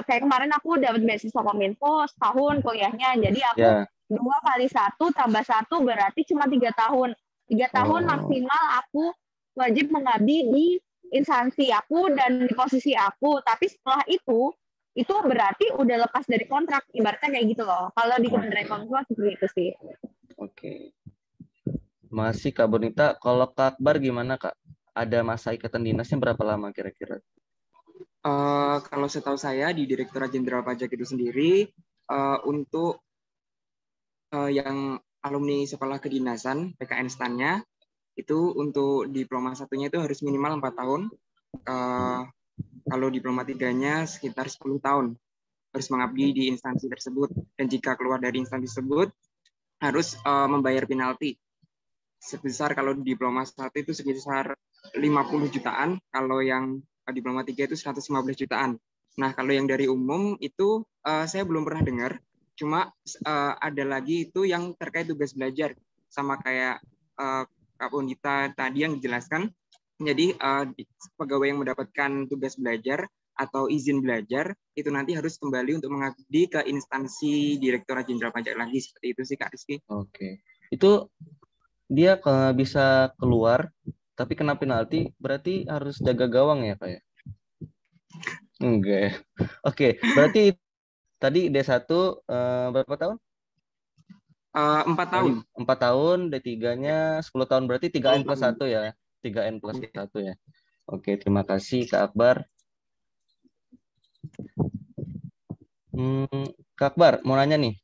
kayak kemarin aku dapat beasiswa Kominfo setahun kuliahnya. Jadi aku 2 kali 1 tambah 1 berarti cuma 3 tahun. 3 tahun maksimal aku wajib mengabdi di instansi aku dan di posisi aku. Tapi setelah itu berarti udah lepas dari kontrak, ibaratnya kayak gitu loh. Kalau di Kementerian Kominfo seperti itu sih. Oke. Masih Kak Bonita, kalau Kak Akbar gimana Kak? Ada masa ikatan dinasnya berapa lama kira-kira? Kalau setahu saya di Direktorat Jenderal Pajak itu sendiri untuk yang alumni sekolah kedinasan PKN STAN-nya itu untuk diploma 1-nya itu harus minimal 4 tahun. Kalau diploma 3-nya sekitar 10 tahun harus mengabdi di instansi tersebut, dan jika keluar dari instansi tersebut harus membayar penalti sebesar, kalau diploma 1 itu sebesar 50 jutaan, kalau yang diploma 3 itu 115 jutaan. Nah, kalau yang dari umum itu saya belum pernah dengar, cuma ada lagi itu yang terkait tugas belajar, sama kayak Kak Bonita tadi yang dijelaskan. Jadi pegawai yang mendapatkan tugas belajar atau izin belajar itu nanti harus kembali untuk mengabdi ke instansi Direktorat Jenderal Pajak lagi, seperti itu sih Kak Rizky. Oke. Itu dia bisa keluar tapi kena penalti, berarti harus jaga gawang ya Kak ya? Enggak. Oke, berarti tadi D1 berapa tahun? 4 tahun. 4 tahun, D3-nya 10 tahun, berarti 3N+1 ya. 3N+1 ya. Oke, terima kasih Kak Akbar. Kak Akbar, mau nanya nih.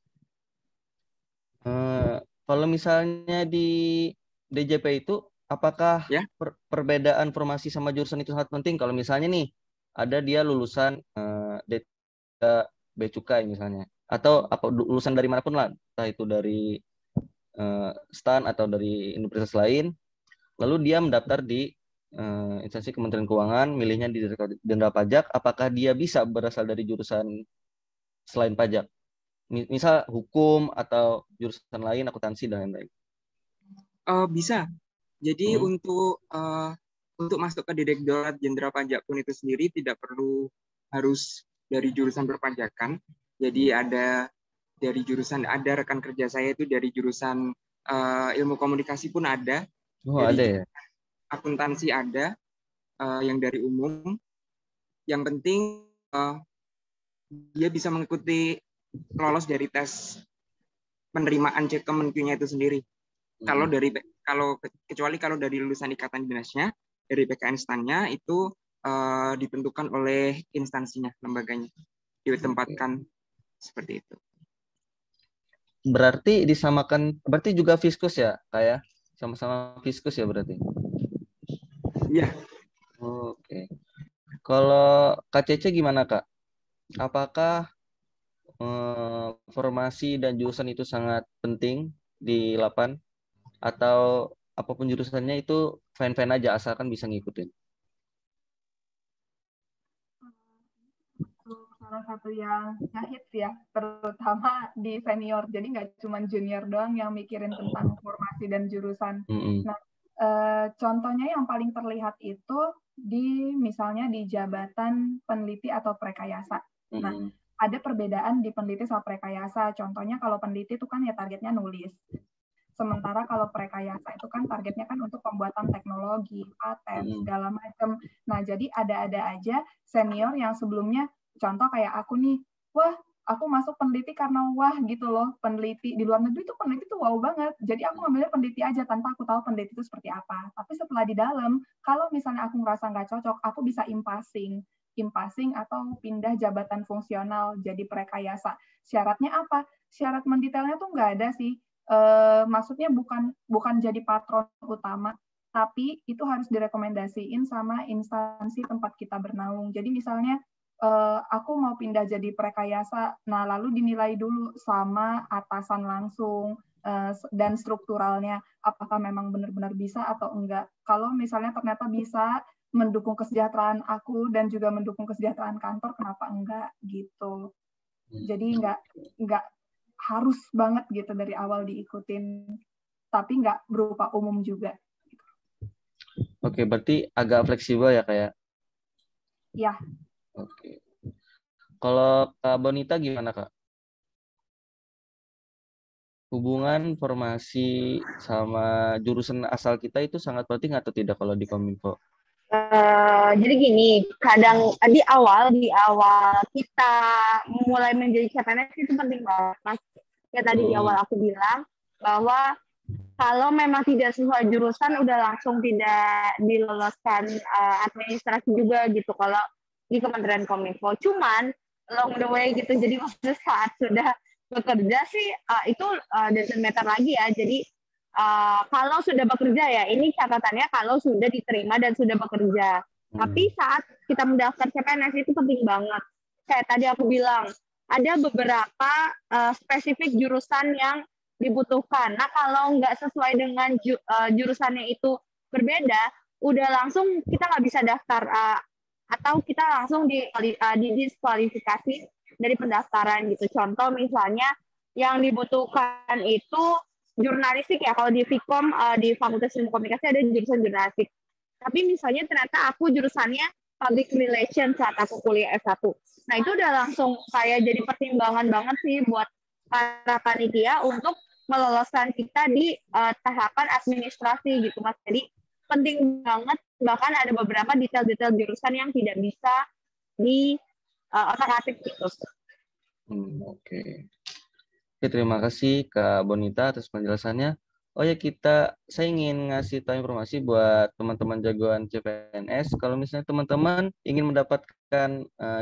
Kalau misalnya di DJP itu, apakah perbedaan formasi sama jurusan itu sangat penting? Kalau misalnya nih, ada dia lulusan D3 Bea Cukai misalnya, atau lulusan dari manapun lah, entah itu dari STAN atau dari universitas lain, lalu dia mendaftar di instansi Kementerian Keuangan, milihnya di Direktorat Jenderal Pajak, apakah dia bisa berasal dari jurusan selain pajak? Misal hukum atau jurusan lain, akuntansi dan lain-lain. Bisa. Jadi untuk masuk ke Direktorat Jenderal Pajak pun itu sendiri tidak perlu harus dari jurusan perpajakan. Jadi ada dari jurusan, ada rekan kerja saya itu dari jurusan ilmu komunikasi pun ada. Ada ya. Akuntansi ada, yang dari umum. Yang penting dia bisa mengikuti lolos dari tes penerimaan Kemenkyu-nya itu sendiri. Kalau kecuali kalau dari lulusan ikatan dinasnya, dari PKN STAN-nya itu ditentukan oleh instansinya, lembaganya, ditempatkan seperti itu. Berarti disamakan, berarti juga fiskus ya, kayak sama-sama fiskus ya berarti. Iya. Oke. Kalau Kak Cece gimana Kak? Apakah formasi dan jurusan itu sangat penting di LAPAN? Atau apapun jurusannya itu fine-fine aja asalkan bisa ngikutin? Salah satu yang hits ya, terutama di senior. Jadi nggak cuma junior doang yang mikirin tentang formasi dan jurusan. Nah, contohnya yang paling terlihat itu misalnya di jabatan peneliti atau prekayasa. Nah, ada perbedaan di peneliti sama prekayasa. Contohnya kalau peneliti itu kan ya targetnya nulis. Sementara kalau prekayasa itu kan targetnya kan untuk pembuatan teknologi, paten, segala macam. Nah, jadi ada-ada aja senior yang sebelumnya, contoh kayak aku nih, wah, aku masuk peneliti karena wah gitu loh, peneliti di luar negeri tuh peneliti tuh wow banget. Jadi aku ngambilnya peneliti aja tanpa aku tahu peneliti itu seperti apa. Tapi setelah di dalam, kalau misalnya aku ngerasa nggak cocok, aku bisa impasing atau pindah jabatan fungsional jadi prekayasa. Syaratnya apa? Syarat mendetailnya tuh nggak ada sih. Maksudnya bukan jadi patron utama, tapi itu harus direkomendasiin sama instansi tempat kita bernaung. Jadi misalnya aku mau pindah jadi prekayasa, nah lalu dinilai dulu sama atasan langsung dan strukturalnya, apakah memang benar-benar bisa atau enggak. Kalau misalnya ternyata bisa mendukung kesejahteraan aku dan juga mendukung kesejahteraan kantor, kenapa enggak gitu. Jadi enggak harus banget gitu dari awal diikutin, tapi nggak berupa umum juga. Oke, berarti agak fleksibel ya kayak? Ya. Oke. Kalau Kak Bonita gimana Kak? Hubungan formasi sama jurusan asal kita itu sangat penting atau tidak kalau di Kominfo? Jadi gini, kadang di awal kita mulai menjadi CPNS itu penting banget, Mas. Ya tadi di awal aku bilang bahwa kalau memang tidak sesuai jurusan udah langsung tidak diloloskan administrasi juga gitu kalau di Kementerian Kominfo. Cuman along the way gitu, jadi maksudnya saat sudah bekerja sih itu doesn't matter lagi ya. Jadi kalau sudah bekerja ya, ini catatannya kalau sudah diterima dan sudah bekerja. Tapi saat kita mendaftar CPNS itu penting banget. Kayak tadi aku bilang, ada beberapa spesifik jurusan yang dibutuhkan. Nah, kalau nggak sesuai dengan jurusannya itu berbeda, udah langsung kita nggak bisa daftar atau kita langsung didiskualifikasi dari pendaftaran gitu. Contoh misalnya yang dibutuhkan itu jurnalistik ya, kalau di Vkom di Fakultas Ilmu Komunikasi ada jurusan jurnalistik. Tapi misalnya ternyata aku jurusannya public relations saat aku kuliah S1. Nah, itu udah langsung kayak jadi pertimbangan banget sih buat para panitia untuk meloloskan kita di tahapan administrasi gitu, Mas. Jadi penting banget, bahkan ada beberapa detail-detail jurusan yang tidak bisa di otak-atik gitu. Oke. Oke, terima kasih Kak Bonita atas penjelasannya. Oh ya, saya ingin ngasih tahu informasi buat teman-teman jagoan CPNS. Kalau misalnya teman-teman ingin mendapatkan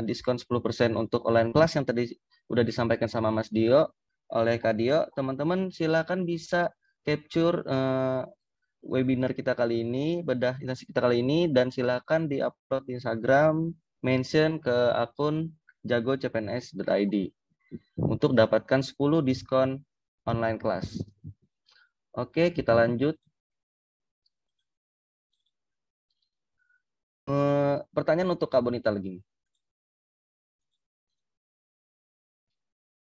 diskon 10% untuk online kelas yang tadi udah disampaikan sama Mas Dio, oleh Kak Dio, teman-teman silakan bisa capture webinar kita kali ini, bedah instansi kita kali ini, dan silakan di-upload di Instagram, mention ke akun jagocpns.id. untuk dapatkan 10 diskon online kelas. Oke, kita lanjut. Pertanyaan untuk Kak Bonita lagi.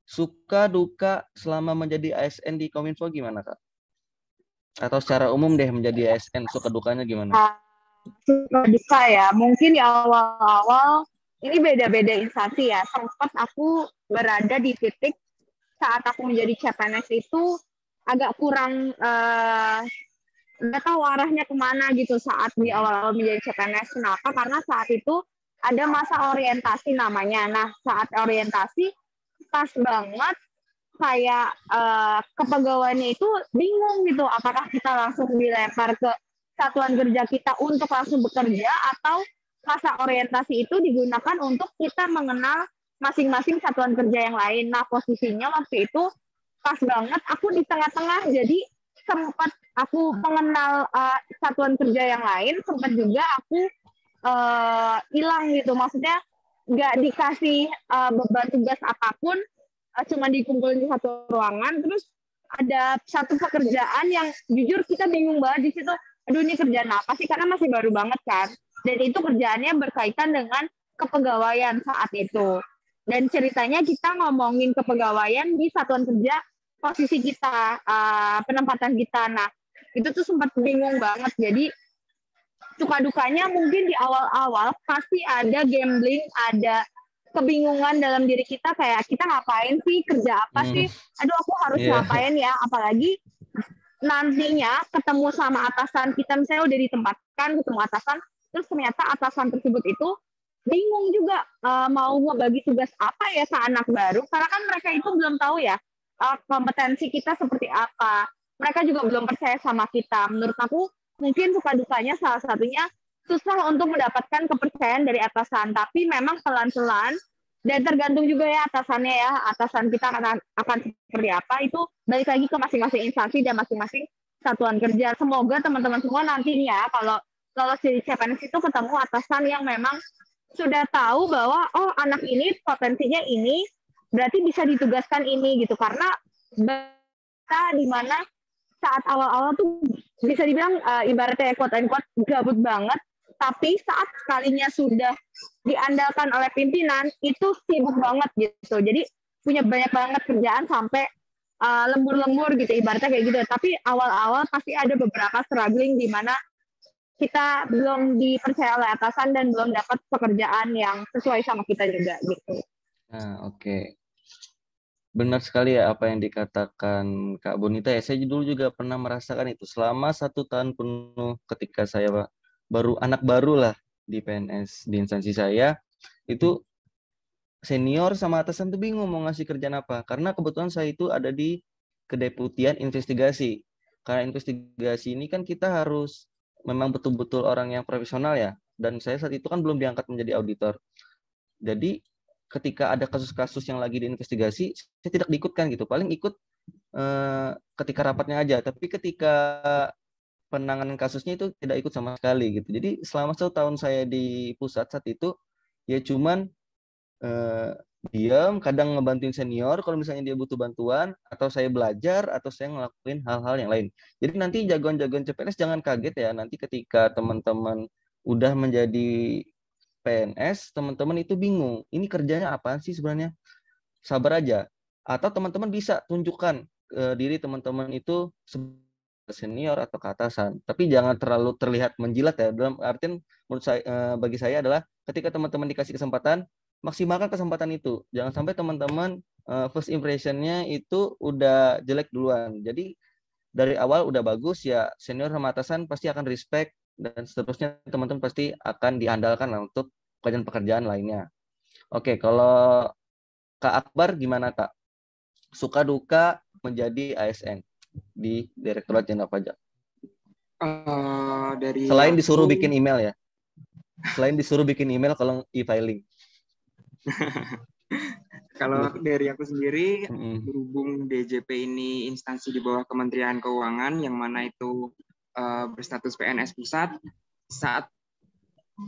Suka duka selama menjadi ASN di Kominfo gimana, Kak? Atau secara umum deh menjadi ASN, suka dukanya gimana? Suka duka ya, mungkin di awal-awal ini beda-beda instansi ya. Sempat aku berada di titik saat aku menjadi CPNS itu agak kurang nggak tahu arahnya kemana gitu saat di awal-awal menjadi CPNS. Kenapa? Karena saat itu ada masa orientasi namanya. Nah, saat orientasi pas banget kayak kepegawaiannya itu bingung gitu, apakah kita langsung dilempar ke satuan kerja kita untuk langsung bekerja, atau masa orientasi itu digunakan untuk kita mengenal masing-masing satuan kerja yang lain. Nah, posisinya waktu itu pas banget aku di tengah-tengah, jadi sempat aku mengenal satuan kerja yang lain, sempat juga aku hilang gitu, maksudnya nggak dikasih beban tugas apapun, cuma dikumpulin di satu ruangan. Terus ada satu pekerjaan yang jujur kita bingung banget di situ, aduh ini kerjaan apa sih, karena masih baru banget kan, dan itu kerjaannya berkaitan dengan kepegawaian saat itu. Dan ceritanya kita ngomongin kepegawaian di satuan kerja posisi kita, penempatan kita. Nah, itu tuh sempat bingung banget. Jadi suka dukanya mungkin di awal-awal pasti ada gambling, ada kebingungan dalam diri kita, kayak kita ngapain sih, kerja apa sih, aduh aku harus ngapain ya, apalagi nantinya ketemu sama atasan kita, misalnya udah ditempatkan ketemu atasan, terus ternyata atasan tersebut itu bingung juga mau ngebagi tugas apa ya ke anak baru, karena kan mereka itu belum tahu ya kompetensi kita seperti apa, mereka juga belum percaya sama kita. Menurut aku mungkin suka dukanya salah satunya susah untuk mendapatkan kepercayaan dari atasan, tapi memang pelan-pelan, dan tergantung juga ya atasannya ya, atasan kita akan seperti apa, itu balik lagi ke masing-masing instansi dan masing-masing satuan kerja. Semoga teman-teman semua nanti nih ya, kalau di CPNS itu ketemu atasan yang memang sudah tahu bahwa oh anak ini potensinya ini, berarti bisa ditugaskan ini gitu, karena kita di mana saat awal-awal tuh bisa dibilang ibaratnya quote-unquote gabut banget, tapi saat sekalinya sudah diandalkan oleh pimpinan itu sibuk banget gitu. Jadi punya banyak banget kerjaan sampai lembur-lembur gitu, ibaratnya kayak gitu. Tapi awal-awal pasti ada beberapa struggling di mana kita belum dipercaya oleh atasan dan belum dapat pekerjaan yang sesuai sama kita juga gitu. Nah, oke. Benar sekali ya apa yang dikatakan Kak Bonita ya. Saya dulu juga pernah merasakan itu selama 1 tahun penuh ketika saya anak baru lah di PNS, di instansi saya. Itu senior sama atasan tuh bingung mau ngasih kerjaan apa. Karena kebetulan saya itu ada di kedeputian investigasi. Karena investigasi ini kan kita harus memang betul-betul orang yang profesional ya. Dan saya saat itu kan belum diangkat menjadi auditor. Jadi ketika ada kasus-kasus yang lagi diinvestigasi, saya tidak diikutkan gitu. Paling ikut ketika rapatnya aja. Tapi ketika penanganan kasusnya itu tidak ikut sama sekali gitu. Jadi selama 1 tahun saya di pusat saat itu, ya cuman diam, kadang ngebantuin senior kalau misalnya dia butuh bantuan, atau saya belajar, atau saya ngelakuin hal-hal yang lain. Jadi nanti jagoan-jagoan CPNS jangan kaget ya, nanti ketika teman-teman udah menjadi PNS, teman-teman itu bingung, ini kerjanya apaan sih sebenarnya? Sabar aja. Atau teman-teman bisa tunjukkan diri teman-teman itu senior atau ke atasan. Tapi jangan terlalu terlihat menjilat ya. Dalam artian menurut saya, bagi saya adalah ketika teman-teman dikasih kesempatan, maksimalkan kesempatan itu. Jangan sampai teman-teman first impression-nya itu udah jelek duluan. Jadi dari awal udah bagus ya, senior sama atasan pasti akan respect, dan seterusnya teman-teman pasti akan diandalkan lah untuk pekerjaan-pekerjaan lainnya. Oke, kalau Kak Akbar gimana Kak? Suka duka menjadi ASN di Direktorat Jenderal Pajak? Selain disuruh bikin email ya? Selain disuruh bikin email kalau e-filing. Kalau dari aku sendiri, berhubung DJP ini instansi di bawah Kementerian Keuangan, yang mana itu berstatus PNS pusat, saat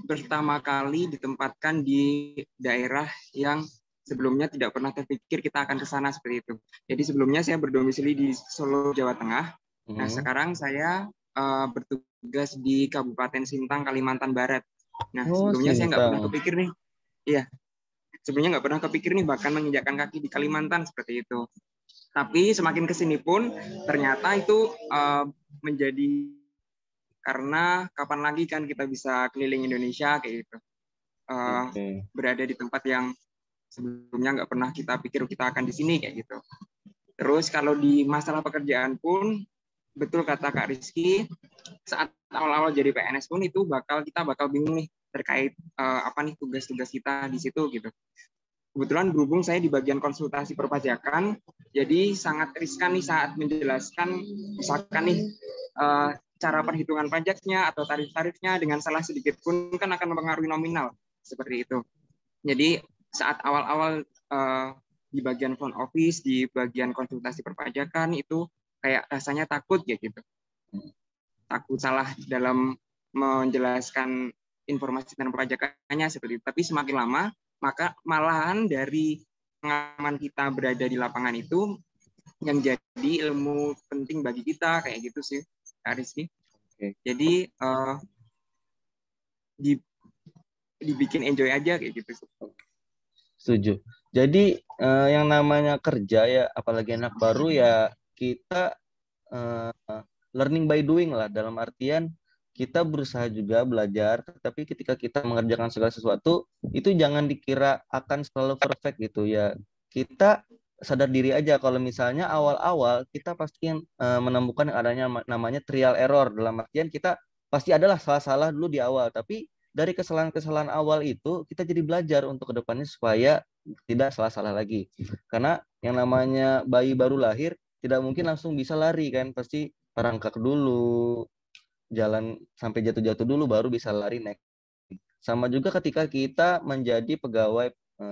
pertama kali ditempatkan di daerah yang sebelumnya tidak pernah terpikir kita akan ke sana seperti itu. Jadi sebelumnya saya berdomisili di Solo, Jawa Tengah. Nah, sekarang saya bertugas di Kabupaten Sintang, Kalimantan Barat. Nah, sebelumnya saya nggak pernah kepikir nih. Iya. Sebelumnya nggak pernah kepikir nih bahkan menginjakkan kaki di Kalimantan seperti itu. Tapi semakin kesini pun ternyata itu menjadi, karena kapan lagi kan kita bisa keliling Indonesia kayak gitu. Berada di tempat yang sebelumnya nggak pernah kita pikir kita akan di sini kayak gitu. Terus kalau di masalah pekerjaan pun, betul kata Kak Rizky, saat awal-awal jadi PNS pun itu kita bakal bingung nih, terkait tugas-tugas kita di situ gitu. Kebetulan berhubung saya di bagian konsultasi perpajakan, jadi sangat riskan nih saat menjelaskan misalkan nih cara perhitungan pajaknya atau tarif-tarifnya dengan salah sedikit pun kan akan mempengaruhi nominal seperti itu. Jadi saat awal-awal di bagian front office, di bagian konsultasi perpajakan itu kayak rasanya takut ya gitu. Takut salah dalam menjelaskan informasi tentang perpajakannya seperti itu. Tapi semakin lama maka malahan dari pengalaman kita berada di lapangan itu yang jadi ilmu penting bagi kita kayak gitu sih, Kak Rizky. Jadi dibikin enjoy aja kayak gitu. Setuju. Jadi yang namanya kerja ya, apalagi anak baru ya kita learning by doing lah, dalam artian kita berusaha juga belajar, tapi ketika kita mengerjakan segala sesuatu, itu jangan dikira akan selalu perfect gitu ya. Kita sadar diri aja kalau misalnya awal-awal kita pasti menemukan adanya namanya trial error, dalam artian kita pasti adalah salah-salah dulu di awal, tapi dari kesalahan-kesalahan awal itu kita jadi belajar untuk kedepannya supaya tidak salah-salah lagi. Karena yang namanya bayi baru lahir tidak mungkin langsung bisa lari kan, pasti merangkak dulu, jalan sampai jatuh-jatuh dulu baru bisa lari naik. Sama juga ketika kita menjadi pegawai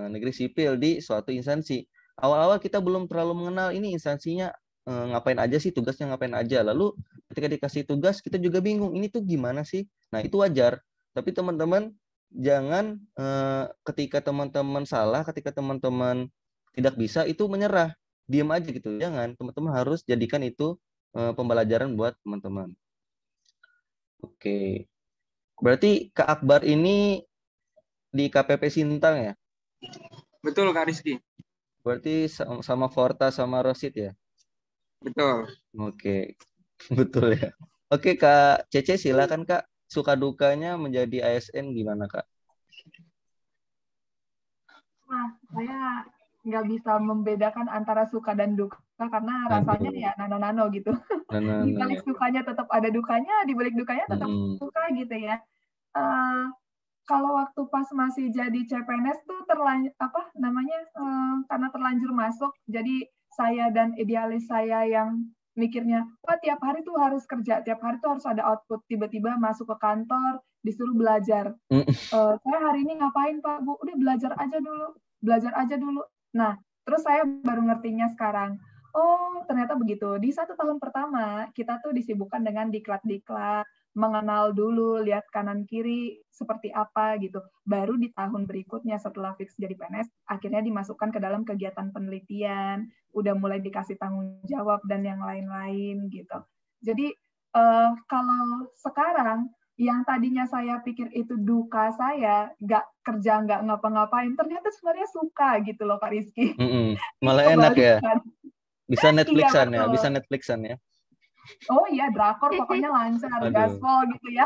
negeri sipil di suatu instansi. Awal-awal kita belum terlalu mengenal ini instansinya ngapain aja sih, tugasnya ngapain aja. Lalu ketika dikasih tugas kita juga bingung, ini tuh gimana sih? Nah, itu wajar. Tapi teman-teman jangan ketika teman-teman salah, ketika teman-teman tidak bisa itu menyerah, diam aja gitu. Jangan, teman-teman harus jadikan itu pembelajaran buat teman-teman. Oke, berarti Kak Akbar ini di KPP Sintang ya? Betul Kak Rizky. Berarti sama Forta sama Rosid ya? Betul. Oke, betul ya. Oke Kak Cece, silakan Kak. Suka dukanya menjadi ASN gimana Kak? Nah, saya nggak bisa membedakan antara suka dan duka karena rasanya ya nano-nano gitu. Di balik sukanya tetap ada dukanya, di balik dukanya tetap suka gitu ya. Kalau waktu pas masih jadi CPNS tuh karena terlanjur masuk, jadi saya dan idealis saya yang mikirnya, wah tiap hari tuh harus kerja, tiap hari tuh harus ada output, tiba-tiba masuk ke kantor, disuruh belajar. Saya hari ini ngapain Pak, Bu? Udah belajar aja dulu. Nah, terus saya baru ngertinya sekarang, oh ternyata begitu. Di 1 tahun pertama, kita tuh disibukkan dengan diklat-diklat, mengenal dulu, lihat kanan kiri seperti apa gitu. Baru di tahun berikutnya setelah fix jadi PNS, akhirnya dimasukkan ke dalam kegiatan penelitian, udah mulai dikasih tanggung jawab dan yang lain-lain gitu. Jadi kalau sekarang yang tadinya saya pikir itu duka saya, nggak kerja, nggak ngapa-ngapain, ternyata sebenarnya suka gitu loh Pak Rizky. Malah enak ya. Bisa Netflixan ya, bisa Netflixan ya. Oh iya, drakor pokoknya lancar, gaspol gitu ya.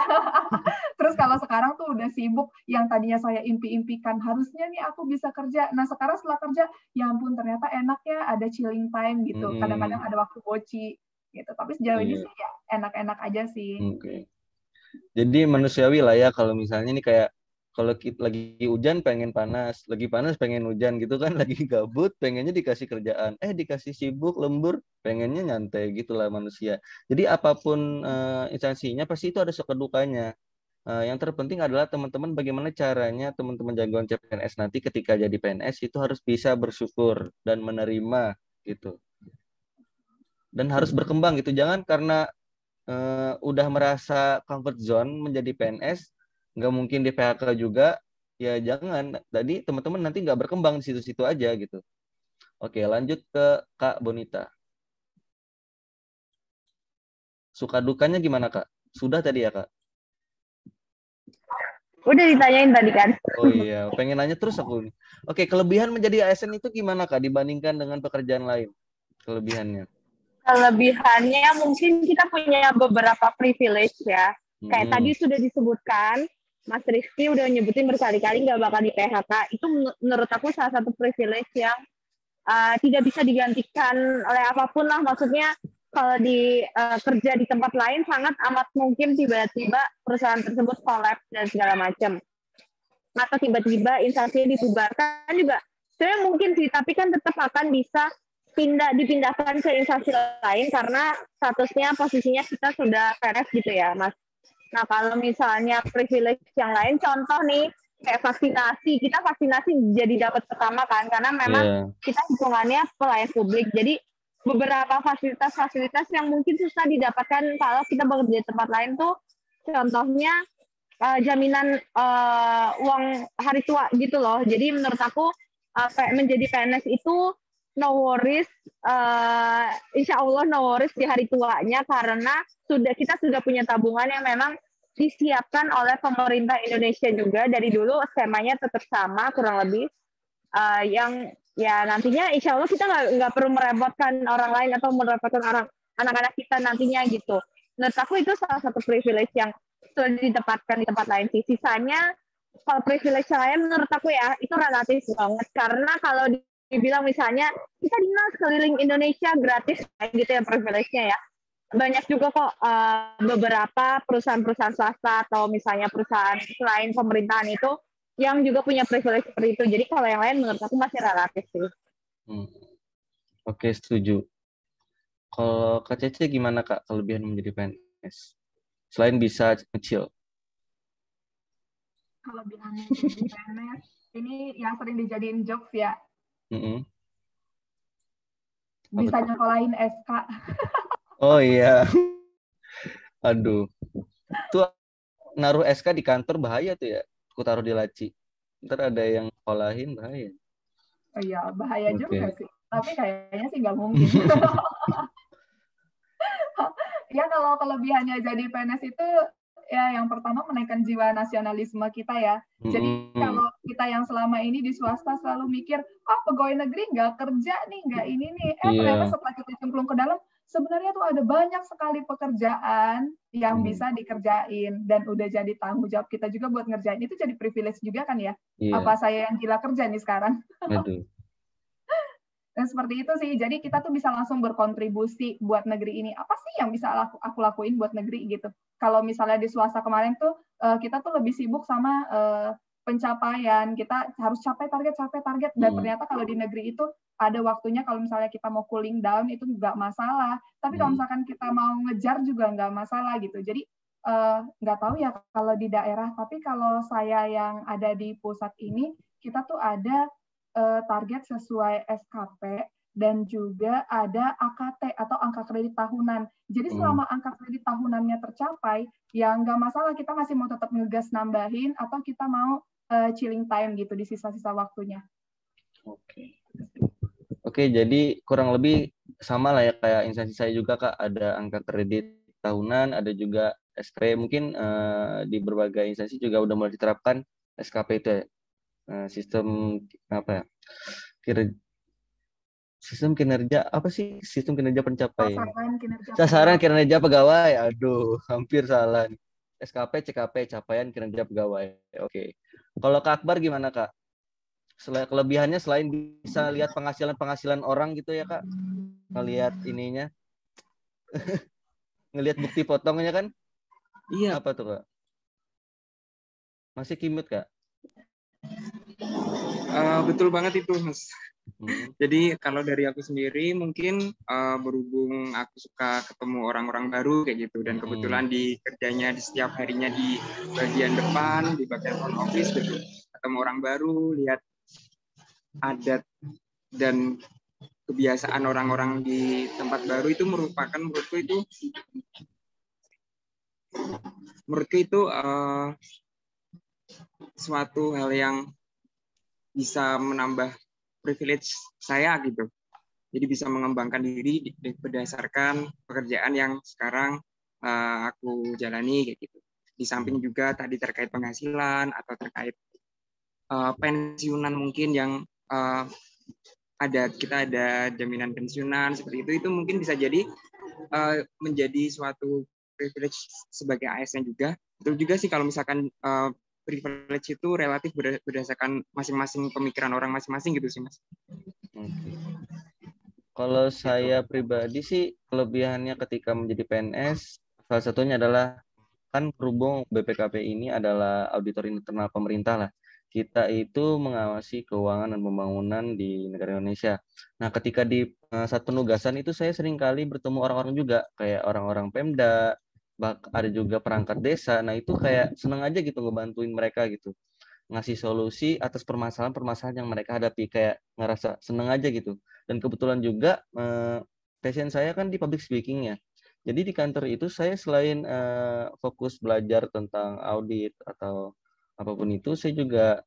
Terus kalau sekarang tuh udah sibuk, yang tadinya saya impi-impikan, harusnya nih aku bisa kerja. Nah sekarang setelah kerja, ya ampun ternyata enak ya, ada chilling time gitu. Kadang-kadang ada waktu boci gitu. Tapi sejauh ini sih ya enak-enak aja sih. Jadi manusiawi lah ya kalau misalnya nih kayak kalau kita lagi hujan pengen panas, lagi panas pengen hujan gitu kan, lagi gabut pengennya dikasih kerjaan, dikasih sibuk lembur pengennya nyantai gitulah manusia. Jadi apapun instansinya pasti itu ada suka dukanya. Yang terpenting adalah teman-teman bagaimana caranya teman-teman jagoan CPNS nanti ketika jadi PNS itu harus bisa bersyukur dan menerima gitu. Dan harus berkembang gitu. Jangan karena udah merasa comfort zone menjadi PNS, nggak mungkin di PHK juga, ya jangan. Tadi teman-teman nanti nggak berkembang di situ-situ aja gitu. Oke, lanjut ke Kak Bonita. Suka dukanya gimana Kak? Sudah tadi ya Kak? Udah ditanyain tadi kan. Oh iya, pengen nanya terus aku nih. Oke, kelebihan menjadi ASN itu gimana Kak dibandingkan dengan pekerjaan lain? Kelebihannya? Kelebihannya mungkin kita punya beberapa privilege ya. Kayak tadi sudah disebutkan, Mas Rizky udah nyebutin berkali-kali nggak bakal di PHK. Itu menurut aku salah satu privilege yang tidak bisa digantikan oleh apapun lah. Maksudnya kalau kerja di tempat lain sangat amat mungkin tiba-tiba perusahaan tersebut collapse dan segala macam. atau tiba-tiba instansinya dibubarkan juga sebenarnya mungkin sih, tapi kan tetap akan bisa dipindahkan ke instansi lain karena statusnya posisinya kita sudah PNS gitu ya, Mas. Nah, kalau misalnya privilege yang lain, contoh nih kayak vaksinasi, kita vaksinasi jadi dapat pertama kan, karena memang kita hitungannya pelayan publik. Jadi beberapa fasilitas-fasilitas yang mungkin susah didapatkan kalau kita bekerja di tempat lain tuh, contohnya jaminan uang hari tua gitu loh. Jadi menurut aku menjadi PNS itu no worries, insya Allah no worries di hari tuanya karena kita sudah punya tabungan yang memang disiapkan oleh pemerintah Indonesia juga dari dulu, skemanya tetap sama kurang lebih, yang ya nantinya insya Allah kita nggak perlu merepotkan orang lain atau merepotkan anak-anak kita nantinya gitu. Menurut aku itu salah satu privilege yang sudah ditempatkan di tempat lain sih. Sisanya kalau privilege lain menurut aku ya itu relatif banget, karena kalau dibilang misalnya kita dinas keliling Indonesia gratis kayak gitu ya privilege-nya ya, banyak juga kok beberapa perusahaan-perusahaan swasta atau misalnya perusahaan selain pemerintahan itu yang juga punya privilege seperti itu. Jadi kalau yang lain menurut aku masih relatif sih. Oke, setuju. Kalau Kak Cece gimana Kak kelebihan menjadi PNS? Selain bisa kecil. Kelebihannya menjadi PNS, ini yang sering dijadiin jokes ya. Bisa nyekolahin SK. Oh iya. Aduh. Tuh naruh SK di kantor bahaya tuh ya. Aku taruh di laci. Ntar ada yang sekolahin bahaya. Oh iya, bahaya juga sih. Tapi kayaknya sih nggak mungkin. Ya kalau kelebihannya jadi PNS itu ya yang pertama menaikkan jiwa nasionalisme kita ya. Jadi kalau kita yang selama ini di swasta selalu mikir, pegawai negeri nggak kerja nih, nggak ini nih. Ternyata setelah kita cemplung ke dalam, sebenarnya tuh ada banyak sekali pekerjaan yang bisa dikerjain dan udah jadi tanggung jawab kita juga buat ngerjain. Itu jadi privilege juga kan ya. Apa saya yang gila kerja nih sekarang? Dan seperti itu sih, jadi kita tuh bisa langsung berkontribusi buat negeri ini. Apa sih yang bisa aku lakuin buat negeri gitu? Kalau misalnya di swasta kemarin tuh, kita tuh lebih sibuk sama pencapaian. Kita harus capai target. Dan ternyata kalau di negeri itu ada waktunya kalau misalnya kita mau cooling down itu nggak masalah. Tapi kalau misalkan kita mau ngejar juga nggak masalah gitu. Jadi nggak tahu ya kalau di daerah, tapi kalau saya yang ada di pusat ini, kita tuh ada target sesuai SKP dan juga ada AKT atau angka kredit tahunan. Jadi selama angka kredit tahunannya tercapai, ya nggak masalah kita masih mau tetap ngegas nambahin atau kita mau chilling time gitu di sisa-sisa waktunya. Oke, jadi kurang lebih sama lah ya kayak instansi saya juga Kak, ada angka kredit tahunan, ada juga SKP. Mungkin di berbagai instansi juga udah mulai diterapkan SKP itu ya. Sistem apa ya? Sistem kinerja apa sih? Sistem kinerja pencapaian. Sasaran kinerja pegawai. Aduh, hampir salah. SKP, CKP, capaian kinerja pegawai. Oke. Kalau Kak Akbar gimana Kak? Kelebihannya selain bisa lihat penghasilan orang gitu ya Kak? Ngelihat ininya. Ngelihat bukti potongnya kan? Iya. Apa tuh Kak? Masih kimut Kak? Betul banget itu Mas. Jadi kalau dari aku sendiri mungkin berhubung aku suka ketemu orang-orang baru kayak gitu dan kebetulan di kerjanya di setiap harinya di bagian depan, di bagian front office gitu, ketemu orang baru, lihat adat dan kebiasaan orang-orang di tempat baru itu merupakan menurutku itu suatu hal yang bisa menambah privilege saya gitu. Jadi bisa mengembangkan diri berdasarkan pekerjaan yang sekarang aku jalani kayak gitu. Di samping juga tadi terkait penghasilan atau terkait pensiunan mungkin yang kita ada jaminan pensiunan seperti itu mungkin bisa jadi menjadi suatu privilege sebagai ASN juga. Betul juga sih kalau misalkan privilege itu relatif berdasarkan masing-masing pemikiran orang masing-masing gitu sih Mas. Kalau saya pribadi sih kelebihannya ketika menjadi PNS salah satunya adalah kan berhubung BPKP ini adalah auditor internal pemerintah lah. kita itu mengawasi keuangan dan pembangunan di negara Indonesia. Nah, ketika di saat penugasan itu saya sering kali bertemu orang-orang juga, kayak orang-orang Pemda, ada juga perangkat desa. Nah, itu kayak seneng aja gitu ngebantuin mereka gitu. Ngasih solusi atas permasalahan-permasalahan yang mereka hadapi, kayak ngerasa seneng aja gitu. Dan kebetulan juga passion saya kan di public speaking ya. Jadi di kantor itu saya selain fokus belajar tentang audit atau apapun itu, saya juga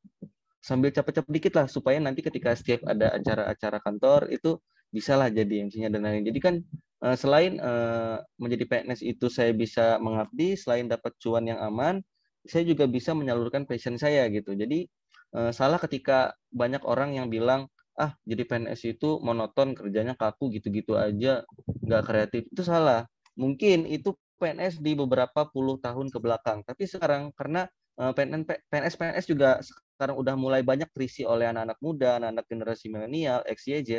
sambil capek-capek dikit lah supaya nanti ketika setiap ada acara-acara kantor itu bisalah jadi MC-nya dan lain-lain. Jadi kan selain menjadi PNS itu saya bisa mengabdi, selain dapat cuan yang aman, saya juga bisa menyalurkan passion saya gitu. Jadi salah ketika banyak orang yang bilang, ah jadi PNS itu monoton, kerjanya kaku gitu-gitu aja, nggak kreatif. Itu salah. Mungkin itu PNS di beberapa puluh tahun ke belakang. Tapi sekarang karena PNS juga sekarang udah mulai banyak terisi oleh anak-anak muda, anak-anak generasi milenial, X, Y, Z.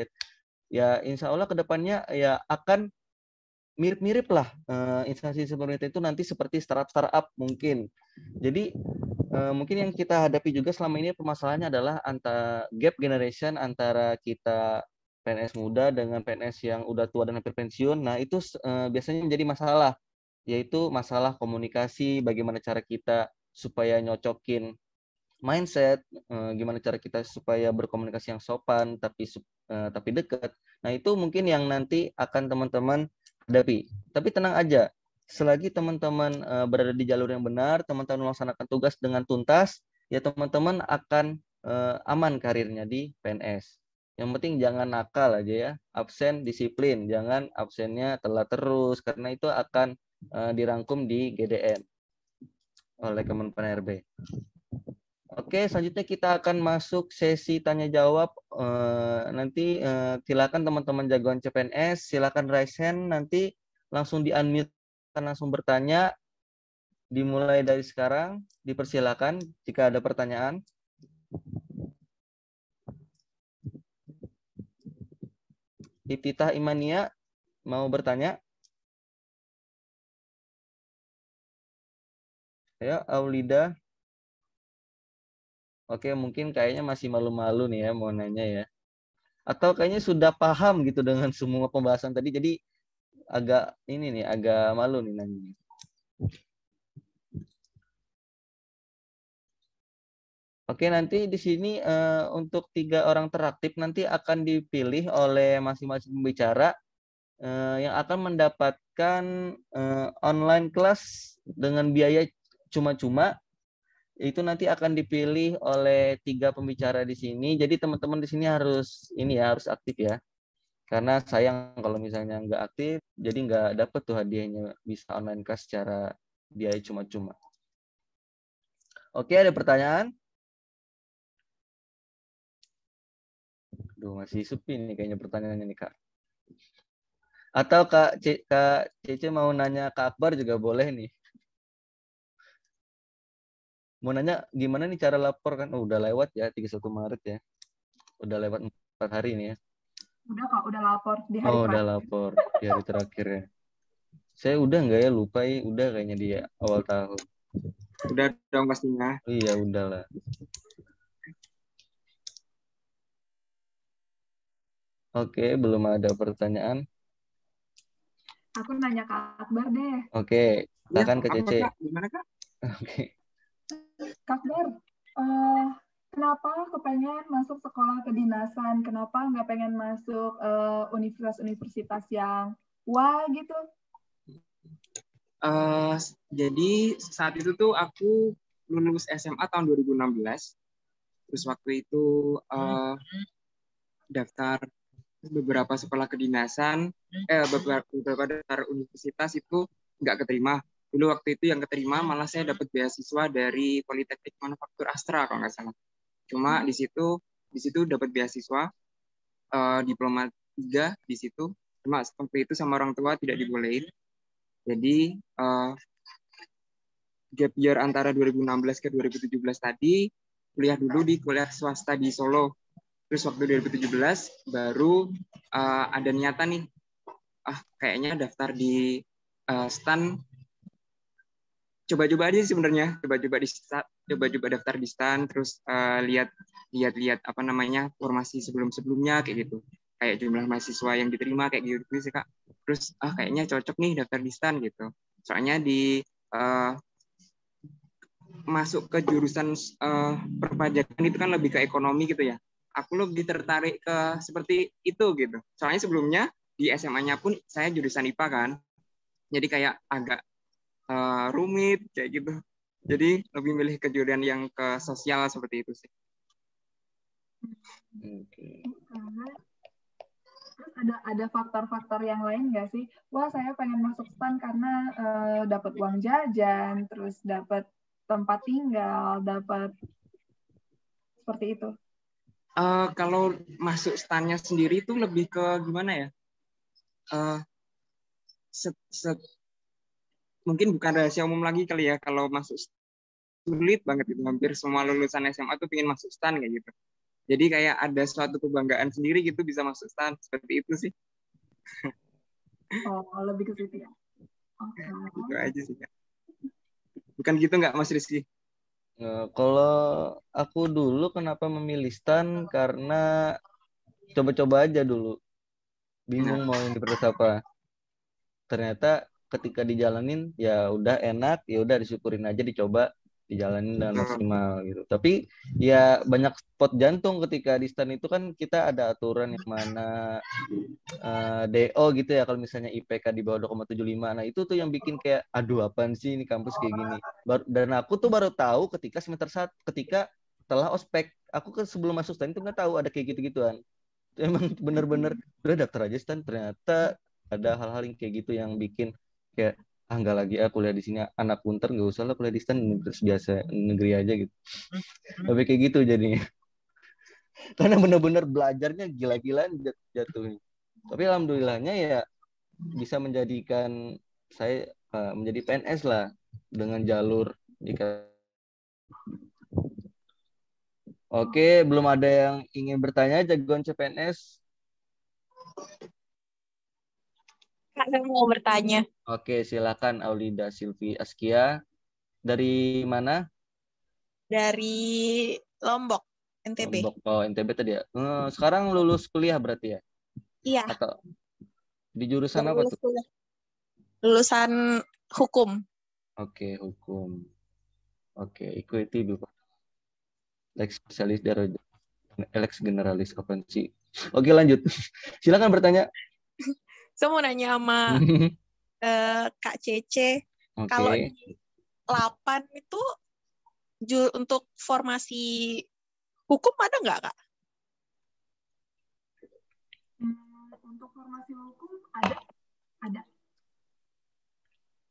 Ya insya Allah kedepannya ya akan mirip-mirip lah instansi pemerintah itu nanti seperti startup mungkin. Jadi mungkin yang kita hadapi juga selama ini permasalahannya adalah antara gap generation antara kita PNS muda dengan PNS yang udah tua dan hampir pensiun. Nah itu biasanya menjadi masalah, yaitu masalah komunikasi, bagaimana cara kita supaya nyocokin mindset, gimana cara kita supaya berkomunikasi yang sopan tapi dekat. Nah itu mungkin yang nanti akan teman-teman hadapi. Tapi tenang aja, selagi teman-teman berada di jalur yang benar, teman-teman melaksanakan tugas dengan tuntas, ya teman-teman akan aman karirnya di PNS. Yang penting jangan nakal aja ya, absen disiplin, jangan absennya telat terus karena itu akan dirangkum di GDN oleh Kemenpan RB. Oke, selanjutnya kita akan masuk sesi tanya jawab. Nanti silakan teman-teman jagoan CPNS, silakan raise hand, nanti langsung di-unmute, langsung bertanya. Dimulai dari sekarang, dipersilakan jika ada pertanyaan. Iftitah Imania mau bertanya? Ya, Aulida. Oke, mungkin kayaknya masih malu-malu nih ya mau nanya ya. Atau kayaknya sudah paham gitu dengan semua pembahasan tadi, jadi agak ini nih, agak malu nih nanya. Oke, nanti di sini untuk 3 orang teraktif nanti akan dipilih oleh masing-masing pembicara yang akan mendapatkan online kelas dengan biaya cuma-cuma. Itu nanti akan dipilih oleh 3 pembicara di sini. Jadi teman-teman di sini harus harus aktif ya. Karena sayang kalau misalnya nggak aktif, jadi nggak dapat tuh hadiahnya, bisa online kelas secara biaya cuma-cuma. Oke, ada pertanyaan? Aduh, masih sepi nih kayaknya pertanyaannya nih Kak. Atau Kak Cece mau nanya Kak Akbar juga boleh nih. Mau nanya gimana nih cara lapor kan? Oh, udah lewat ya 31 Maret ya. Udah lewat 4 hari nih ya. Udah Kak, udah lapor di hari terakhir. Udah lapor di hari terakhir ya. Saya udah nggak ya, lupa ya. Udah kayaknya di awal tahun. Udah dong pastinya. Iya, udahlah. Oke, belum ada pertanyaan. Aku nanya Kak Akbar deh. Oke, silakan ke Cece. Gimana Kak? Oke. Kak Akbar, kenapa kepengen masuk sekolah kedinasan? Kenapa nggak pengen masuk universitas-universitas yang wah gitu? Jadi saat itu tuh aku lulus SMA tahun 2016. Terus waktu itu daftar beberapa sekolah kedinasan, beberapa daftar universitas itu nggak keterima. Dulu waktu itu yang keterima malah saya dapat beasiswa dari Politeknik Manufaktur Astra kalau nggak salah. Cuma di situ dapat beasiswa diploma 3 di situ. Cuma waktu itu sama orang tua tidak dibolehin. Jadi gap year antara 2016 ke 2017 tadi kuliah dulu di kuliah swasta di Solo. Terus waktu 2017 baru ada niatan nih, kayaknya daftar di STAN. Coba-coba aja sebenarnya, coba-coba di coba-coba daftar di stan, terus lihat apa namanya formasi sebelum-sebelumnya kayak gitu, kayak jumlah mahasiswa yang diterima kayak gitu sih Kak. Terus kayaknya cocok nih daftar di stan gitu, soalnya di masuk ke jurusan perpajakan itu kan lebih ke ekonomi gitu ya, aku lebih tertarik ke seperti itu gitu, soalnya sebelumnya di SMA-nya pun saya jurusan IPA kan, jadi kayak agak rumit kayak gitu. Jadi lebih milih ke jurusan yang ke sosial seperti itu sih. Oke. Terus ada faktor-faktor yang lain nggak sih? Wah, saya pengen masuk STAN karena dapat uang jajan, terus dapat tempat tinggal, dapat seperti itu. Kalau masuk STAN-nya sendiri itu lebih ke gimana ya? Mungkin bukan rahasia umum lagi kali ya, kalau masuk sulit banget itu, hampir semua lulusan SMA tuh pengen masuk STAN kayak gitu. Jadi kayak ada suatu kebanggaan sendiri gitu bisa masuk STAN, seperti itu sih. Oh, lebih ke situ ya. Oke. Itu aja sih Kak. Bukan gitu nggak Mas Rizky? Kalau aku dulu kenapa memilih STAN, karena coba-coba aja dulu. Bingung mau yang diperluas apa. Ternyata ketika dijalanin ya udah enak, ya udah disyukurin aja, dicoba dijalanin dengan maksimal gitu. Tapi ya banyak spot jantung ketika di STAN itu kan, kita ada aturan yang mana DO gitu ya, kalau misalnya IPK di bawah 2,75. Nah itu tuh yang bikin kayak aduh apaan sih ini kampus kayak gini. Dan aku tuh baru tahu ketika semester 1, ketika setelah ospek. Aku kan sebelum masuk STAN itu nggak tahu ada kayak gitu-gituan. Emang bener-bener udah daftar aja STAN, ternyata ada hal-hal yang kayak gitu yang bikin kayak nggak lagi kuliah di sini, anak Unter nggak usah lah kuliah di STAN, universitas biasa negeri aja gitu. Tapi kayak gitu jadinya. Karena bener-bener belajarnya gila-gilaan jatuhnya. Tapi alhamdulillahnya ya bisa menjadikan saya menjadi PNS lah dengan jalur Oke, belum ada yang ingin bertanya jagoan CPNS? Kak, saya mau bertanya. Oke, silakan Aulida Silvi Askia. Dari mana? Dari Lombok, NTB. Lombok. Oh, NTB tadi ya. Sekarang lulus kuliah berarti ya? Iya. Atau di jurusan apa tuh? Lulusan hukum. Oke, hukum. Oke, equity dulu. Lex spesialis dari Lex generalis opensi. Oke, lanjut. Silakan bertanya. Saya mau nanya sama Kak Cece. Oke. Kalau di 8 itu untuk formasi hukum ada nggak, Kak? Untuk formasi hukum ada.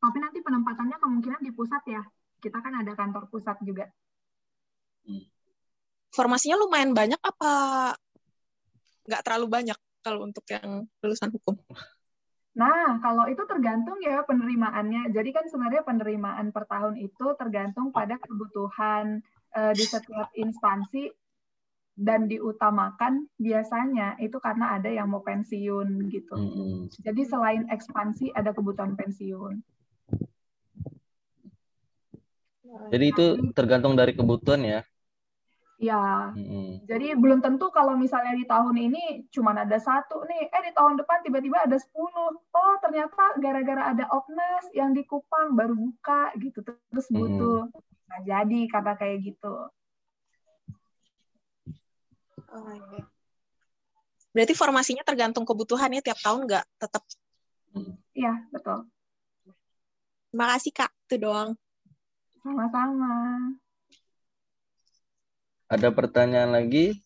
Tapi nanti penempatannya kemungkinan di pusat ya. Kita kan ada kantor pusat juga. Formasinya lumayan banyak apa nggak terlalu banyak kalau untuk yang lulusan hukum? Nah, kalau itu tergantung ya penerimaannya. Jadi kan sebenarnya penerimaan per tahun itu tergantung pada kebutuhan di setiap instansi, dan diutamakan biasanya itu karena ada yang mau pensiun gitu. Jadi selain ekspansi ada kebutuhan pensiun. Jadi itu tergantung dari kebutuhan ya? Ya, jadi belum tentu kalau misalnya di tahun ini cuma ada 1 nih, di tahun depan tiba-tiba ada 10. Oh, ternyata gara-gara ada Opnas yang di Kupang baru buka gitu, terus butuh. Nah, jadi karena kayak gitu. Oh, iya. Berarti formasinya tergantung kebutuhannya tiap tahun nggak tetap? Iya, betul. Terima kasih, Kak. Itu doang. Sama-sama. Ada pertanyaan lagi?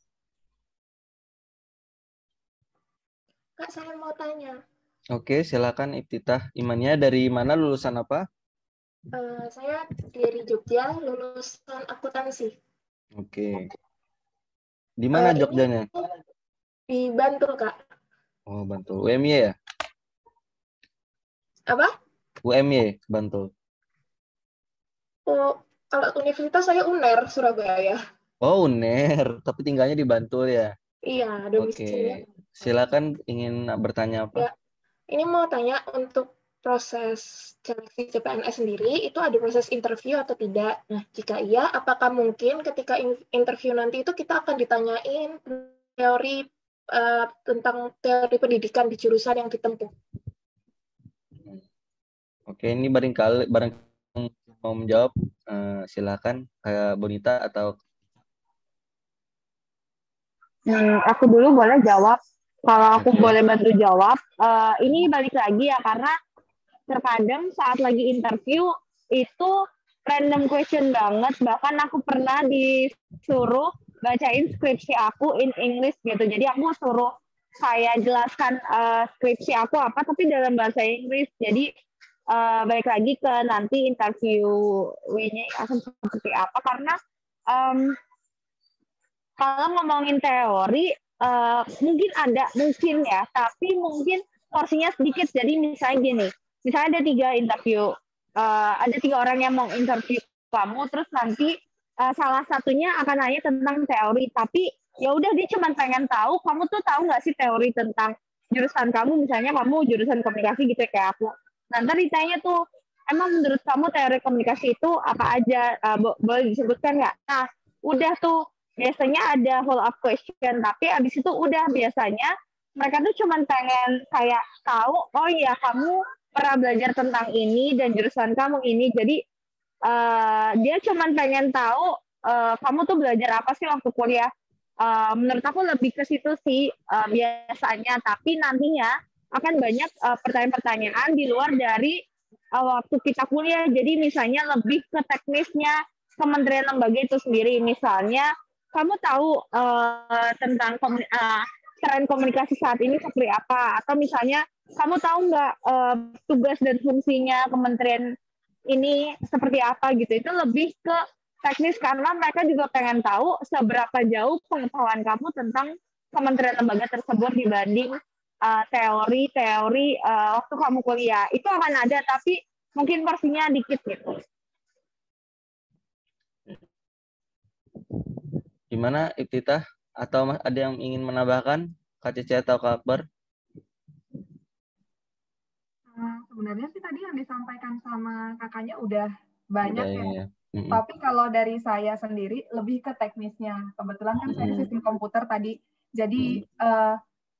Kak, saya mau tanya. Oke, silakan Iftitah Imania. Dari mana, lulusan apa? Saya dari Jogja, lulusan akuntansi. Oke. Di mana Jogjanya? Di Bantul, Kak. Oh, Bantul. UMY ya? Apa? UMY, Bantul. Oh, kalau universitas saya UNER, Surabaya. Oh, UNER. Tapi tinggalnya di Bantul ya? Iya, domisilinya. Oke. Silakan ingin bertanya apa? Ya, ini mau tanya untuk proses seleksi CPNS sendiri itu ada proses interview atau tidak? Nah, jika iya, apakah mungkin ketika interview nanti itu kita akan ditanyain teori tentang teori pendidikan di jurusan yang ditempuh? Oke, ini barang mau menjawab, silakan kayak Bonita atau Aku dulu boleh jawab. Kalau aku Oke. boleh bantu jawab, ini balik lagi ya, karena terkadang saat lagi interview itu random question banget. Bahkan aku pernah disuruh bacain skripsi aku in English gitu. Jadi aku suruh saya jelaskan skripsi aku apa, tapi dalam bahasa Inggris. Jadi balik lagi ke nanti interview-nya akan seperti apa. Karena kalau ngomongin teori, mungkin ya, tapi mungkin porsinya sedikit. Jadi misalnya gini, misalnya ada 3 interview, ada 3 orang yang mau interview kamu, terus nanti salah satunya akan nanya tentang teori, tapi ya udah dia cuma pengen tahu, kamu tuh tahu nggak sih teori tentang jurusan kamu, misalnya kamu jurusan komunikasi gitu kayak aku. Nanti ditanya tuh, emang menurut kamu teori komunikasi itu apa aja, boleh disebutkan nggak? Nah, udah tuh biasanya ada follow up question, tapi abis itu udah biasanya mereka tuh cuma pengen kayak tahu, oh iya kamu pernah belajar tentang ini dan jurusan kamu ini, jadi dia cuma pengen tahu kamu tuh belajar apa sih waktu kuliah. Menurut aku lebih ke situ sih biasanya, tapi nantinya akan banyak pertanyaan-pertanyaan di luar dari waktu kita kuliah, jadi misalnya lebih ke teknisnya kementerian lembaga itu sendiri. Misalnya kamu tahu tentang tren komunikasi saat ini seperti apa, atau misalnya kamu tahu nggak tugas dan fungsinya kementerian ini seperti apa gitu. Itu lebih ke teknis karena mereka juga pengen tahu seberapa jauh pengetahuan kamu tentang kementerian lembaga tersebut dibanding teori-teori waktu kamu kuliah. Itu akan ada, tapi mungkin porsinya dikit gitu. gimana Iftitah? Atau ada yang ingin menambahkan, Kak Cece atau Kak Akbar? Sebenarnya sih tadi yang disampaikan sama kakaknya udah banyak Udah, ya. ya. Tapi kalau dari saya sendiri lebih ke teknisnya. Kebetulan kan saya sistem komputer tadi. Jadi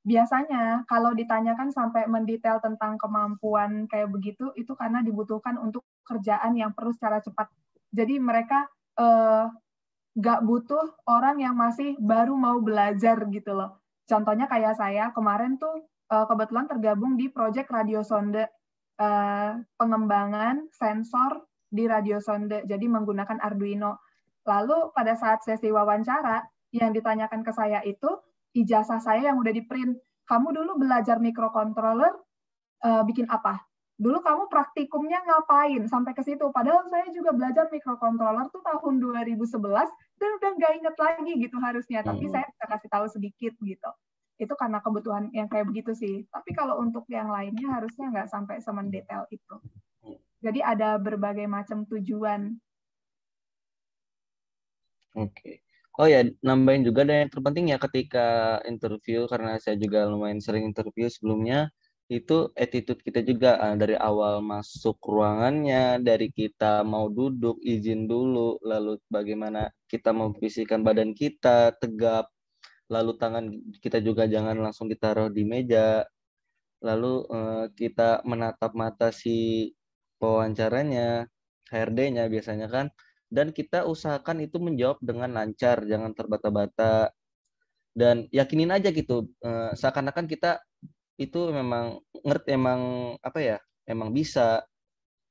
biasanya kalau ditanyakan sampai mendetail tentang kemampuan kayak begitu, itu karena dibutuhkan untuk kerjaan yang perlu secara cepat. Jadi mereka nggak butuh orang yang masih baru mau belajar gitu loh. Contohnya kayak saya kemarin tuh kebetulan tergabung di proyek radiosonde, pengembangan sensor di radiosonde, jadi menggunakan Arduino. Lalu pada saat sesi wawancara, yang ditanyakan ke saya itu ijazah saya yang udah di print. Kamu dulu belajar microcontroller, bikin apa? Dulu kamu praktikumnya ngapain? Sampai ke situ. Padahal saya juga belajar microcontroller tuh tahun 2011 dan udah nggak inget lagi gitu harusnya. Tapi saya bisa kasih tahu sedikit gitu. Itu karena kebutuhan yang kayak begitu sih. Tapi kalau untuk yang lainnya harusnya nggak sampai semendetail itu. Jadi ada berbagai macam tujuan. Oke. Oh ya, nambahin juga dan yang terpenting ya ketika interview, karena saya juga lumayan sering interview sebelumnya, itu attitude kita juga dari awal masuk ruangannya, dari kita mau duduk, izin dulu, lalu bagaimana kita memposisikan badan kita tegap, lalu tangan kita juga jangan langsung ditaruh di meja, lalu kita menatap mata si pewawancaranya, HRD-nya biasanya kan, dan kita usahakan itu menjawab dengan lancar, jangan terbata-bata, dan yakinin aja gitu, seakan-akan kita itu memang ngerti, emang bisa,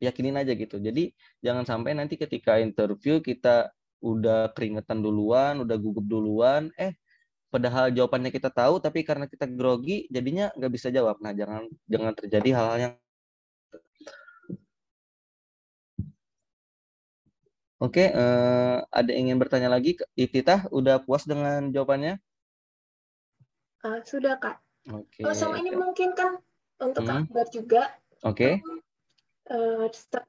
yakinin aja gitu. Jadi jangan sampai nanti ketika interview kita udah keringetan duluan, udah gugup duluan, padahal jawabannya kita tahu, tapi karena kita grogi jadinya nggak bisa jawab. Nah, jangan terjadi hal-hal yang Oke, ada yang ingin bertanya lagi? Iftitah, udah puas dengan jawabannya? Sudah, Kak. Oke. Sama ini mungkin kan untuk Kak Akbar juga. Oke.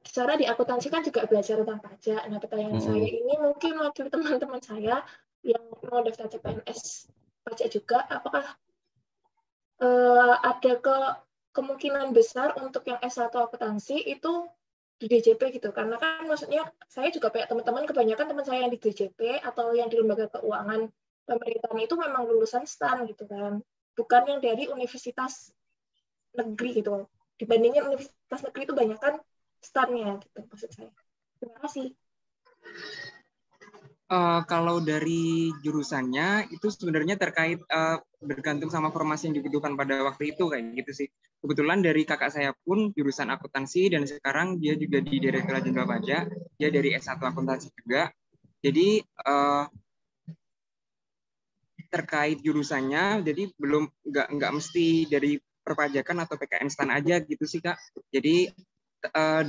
Secara di akuntansi kan juga belajar tentang pajak. Nah, pertanyaan saya ini mungkin waktu teman-teman saya yang mau daftar CPNS pajak juga, apakah ada kemungkinan besar untuk yang S1 akuntansi itu di DJP gitu. Karena kan maksudnya saya juga kayak teman-teman, kebanyakan teman saya yang di DJP atau yang di lembaga keuangan pemerintahan itu memang lulusan STAN gitu kan. Bukan yang dari universitas negeri gitu. Dibandingin universitas negeri itu banyak kan STAN-nya gitu maksud saya. Terima kasih. Kalau dari jurusannya itu sebenarnya terkait bergantung sama formasi yang dibutuhkan pada waktu itu kayak gitu sih. Kebetulan dari kakak saya pun jurusan akuntansi dan sekarang dia juga di Direktorat Jenderal Pajak, dia dari S1 akuntansi juga. Jadi terkait jurusannya, jadi belum nggak mesti dari perpajakan atau PKN STAN aja gitu sih Kak. Jadi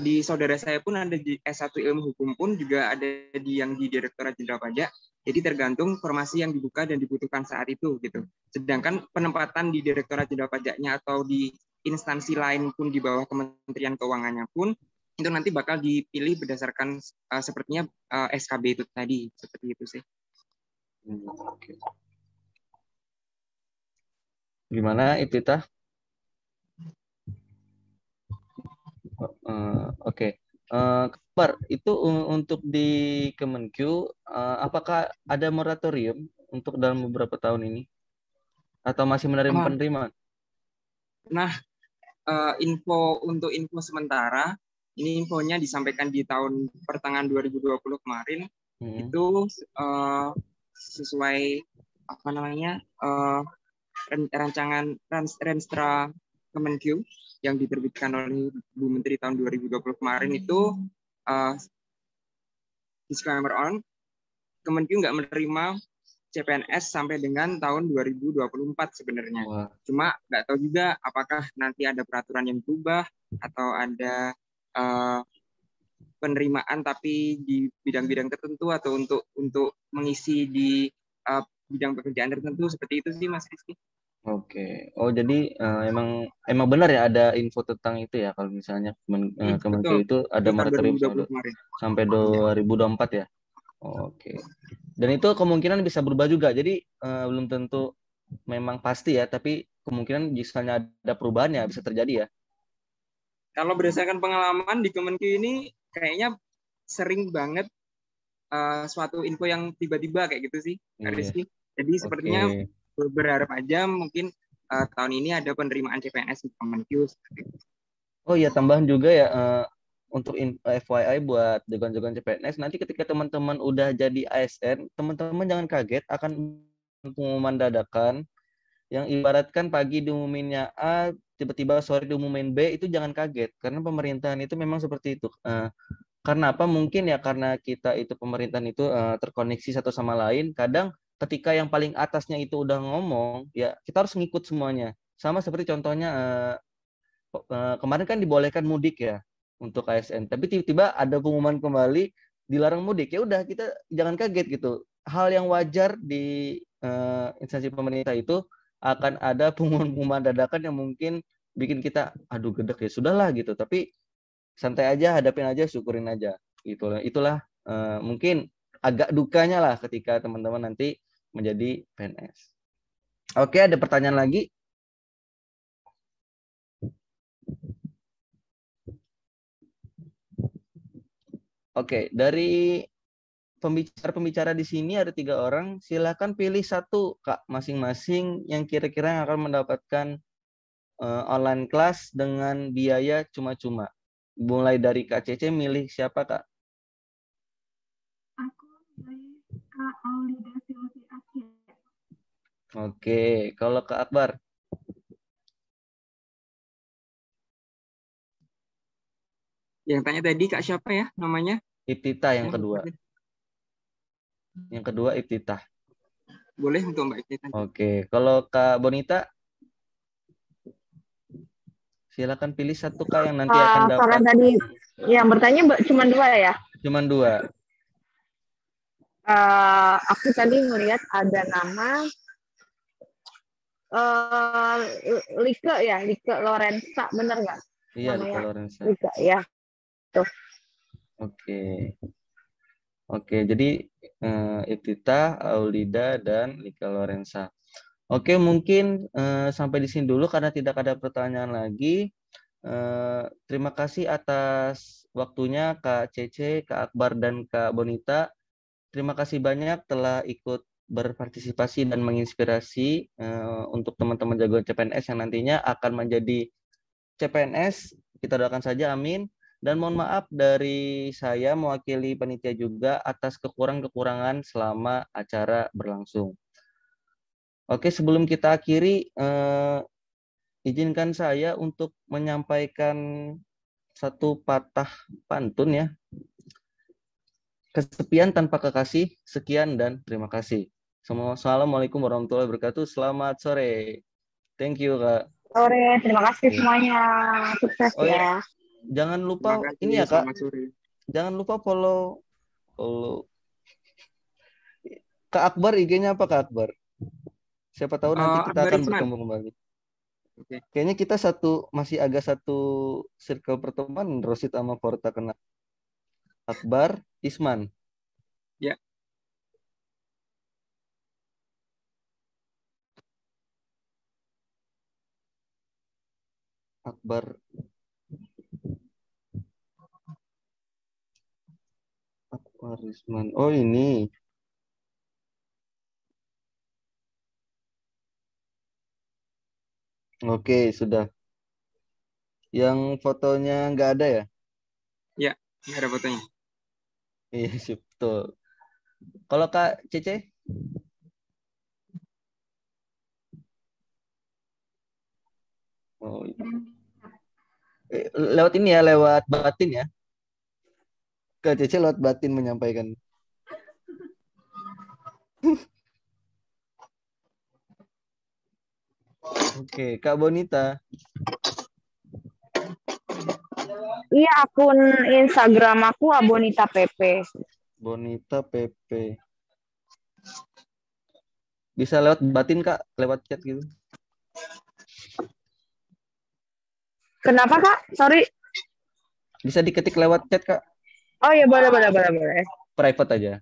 di saudara saya pun ada di S1 Ilmu Hukum pun juga ada yang di Direktorat Jenderal Pajak. Jadi tergantung formasi yang dibuka dan dibutuhkan saat itu gitu. Sedangkan penempatan di Direktorat Jenderal Pajaknya atau di instansi lain pun di bawah Kementerian Keuangannya pun itu nanti bakal dipilih berdasarkan sepertinya SKB itu tadi, seperti itu sih. Oke. Gimana Ibtitah? Oke. Kabar itu untuk di Kemenq, apakah ada moratorium untuk dalam beberapa tahun ini atau masih menerima penerimaan? Nah, info sementara, ini infonya disampaikan di tahun pertengahan 2020 kemarin, itu sesuai apa namanya rancangan Renstra Kemenq yang diterbitkan oleh Bu Menteri tahun 2020 kemarin itu disclaimer on, Kemenq nggak menerima CPNS sampai dengan tahun 2024 sebenarnya. Wah. Cuma nggak tahu juga apakah nanti ada peraturan yang berubah atau ada penerimaan tapi di bidang-bidang tertentu atau untuk mengisi di bidang pekerjaan tertentu, seperti itu sih Mas Rizky. Oke. Oh jadi emang benar ya ada info tentang itu ya, kalau misalnya Kemenq itu ada moratorium sampai 2024 ya. Oke. Dan itu kemungkinan bisa berubah juga. Jadi belum tentu memang pasti ya, tapi kemungkinan misalnya ada perubahan ya bisa terjadi ya. Kalau berdasarkan pengalaman di Kemenq ini kayaknya sering banget suatu info yang tiba-tiba kayak gitu sih, Rizky. Jadi sepertinya berharap aja mungkin tahun ini ada penerimaan CPNS di Kemenq. Oh iya, tambahan juga ya untuk FYI buat jagoan-jagoan CPNS, nanti ketika teman-teman udah jadi ASN, teman-teman jangan kaget akan pengumuman dadakan yang ibaratkan pagi diumuminnya A, tiba-tiba sore diumumin B, itu jangan kaget karena pemerintahan itu memang seperti itu. Karena apa? Mungkin ya karena kita itu pemerintahan itu terkoneksi satu sama lain. Kadang ketika yang paling atasnya itu udah ngomong, ya kita harus ngikut semuanya. Sama seperti contohnya kemarin kan dibolehkan mudik ya untuk ASN, tapi tiba-tiba ada pengumuman kembali dilarang mudik. Ya udah kita jangan kaget gitu. Hal yang wajar di instansi pemerintah itu akan ada pengumuman dadakan yang mungkin bikin kita aduh gedek ya sudahlah gitu. Tapi santai aja, hadapin aja, syukurin aja. Itulah mungkin agak dukanya lah ketika teman-teman nanti menjadi PNS. Oke, ada pertanyaan lagi? Oke, dari pembicara-pembicara di sini ada 3 orang. Silakan pilih satu, Kak, masing-masing yang kira-kira akan mendapatkan online class dengan biaya cuma-cuma. Mulai dari Kak Cece, milih siapa, Kak? Aku milih Kak Aulida Silvi Asia. Oke, kalau Kak Akbar? Yang tanya tadi Kak siapa ya namanya? Ibtitah yang kedua. Yang kedua Ibtitah. Boleh untuk Mbak Ibtitah. Oke, kalau Kak Bonita? Silakan pilih satu Kak yang nanti akan dapat. Karena tadi yang bertanya cuma 2 ya? Cuma 2. Aku tadi melihat ada nama Like Lorenza, bener nggak? Iya, Like Lorenza. Like, ya. Tuh. Oke, jadi Ibtitah, Aulida, dan Like Lorenza. Oke, mungkin sampai di sini dulu karena tidak ada pertanyaan lagi. Terima kasih atas waktunya Kak Cece, Kak Akbar, dan Kak Bonita. Terima kasih banyak telah ikut berpartisipasi dan menginspirasi untuk teman-teman jagoan CPNS yang nantinya akan menjadi CPNS. Kita doakan saja, amin. Dan mohon maaf dari saya mewakili panitia juga atas kekurangan-kekurangan selama acara berlangsung. Oke, sebelum kita akhiri, izinkan saya untuk menyampaikan satu patah pantun ya. Kesepian tanpa kekasih, sekian dan terima kasih. Assalamualaikum warahmatullahi wabarakatuh. Selamat sore. Thank you, Kak. Sore, terima kasih semuanya. Sukses Oh ya, ya. jangan Terima lupa kasih, ini ya, Kak. selamat sore. Jangan lupa follow Kak Akbar, IG-nya apa Kak Akbar? Siapa tahu nanti kita Akbar akan Isman. bertemu kembali. Oke. Kayaknya kita masih agak satu circle pertemanan, Rosid sama Forta kenal. Akbar Isman. Ya. Akbar Isman. Oh, ini. Oke, sudah. Yang fotonya nggak ada ya? Ya, nggak ada fotonya. Iya, sip, betul. Kalau Kak Cece? Oh, iya. Lewat ini ya, lewat batin ya. Kak Cece lewat batin menyampaikan. Oke, Kak Bonita. Iya, akun Instagram aku Abonita PP. Bonita PP. Bisa lewat batin, Kak? Lewat chat gitu. Kenapa, Kak? Sorry. Bisa diketik lewat chat, Kak? Oh iya, boleh. Private aja.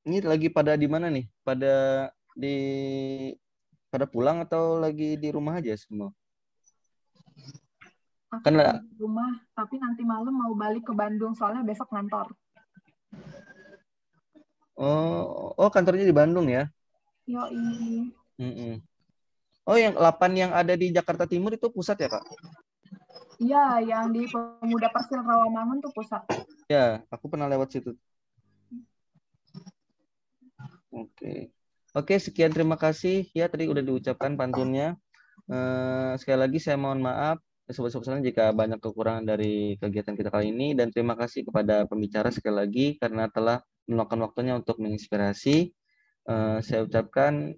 Ini lagi pada di mana nih? Pada pulang atau lagi di rumah aja semua? Aku Kan lagi di rumah, tapi nanti malam mau balik ke Bandung soalnya besok ngantor. Oh, kantornya di Bandung ya? Yoi. Oh, yang 8 yang ada di Jakarta Timur itu pusat ya, Kak? Iya, yang di Pemuda Persil Rawamangun tuh pusat. Ya, aku pernah lewat situ. Oke, sekian, terima kasih. Ya, tadi udah diucapkan pantunnya. Sekali lagi saya mohon maaf sebesar-besarnya jika banyak kekurangan dari kegiatan kita kali ini, dan terima kasih kepada pembicara sekali lagi karena telah meluangkan waktunya untuk menginspirasi. Saya ucapkan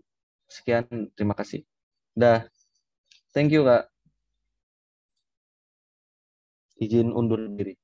sekian, terima kasih. Dah, thank you, Kak. Izin undur diri.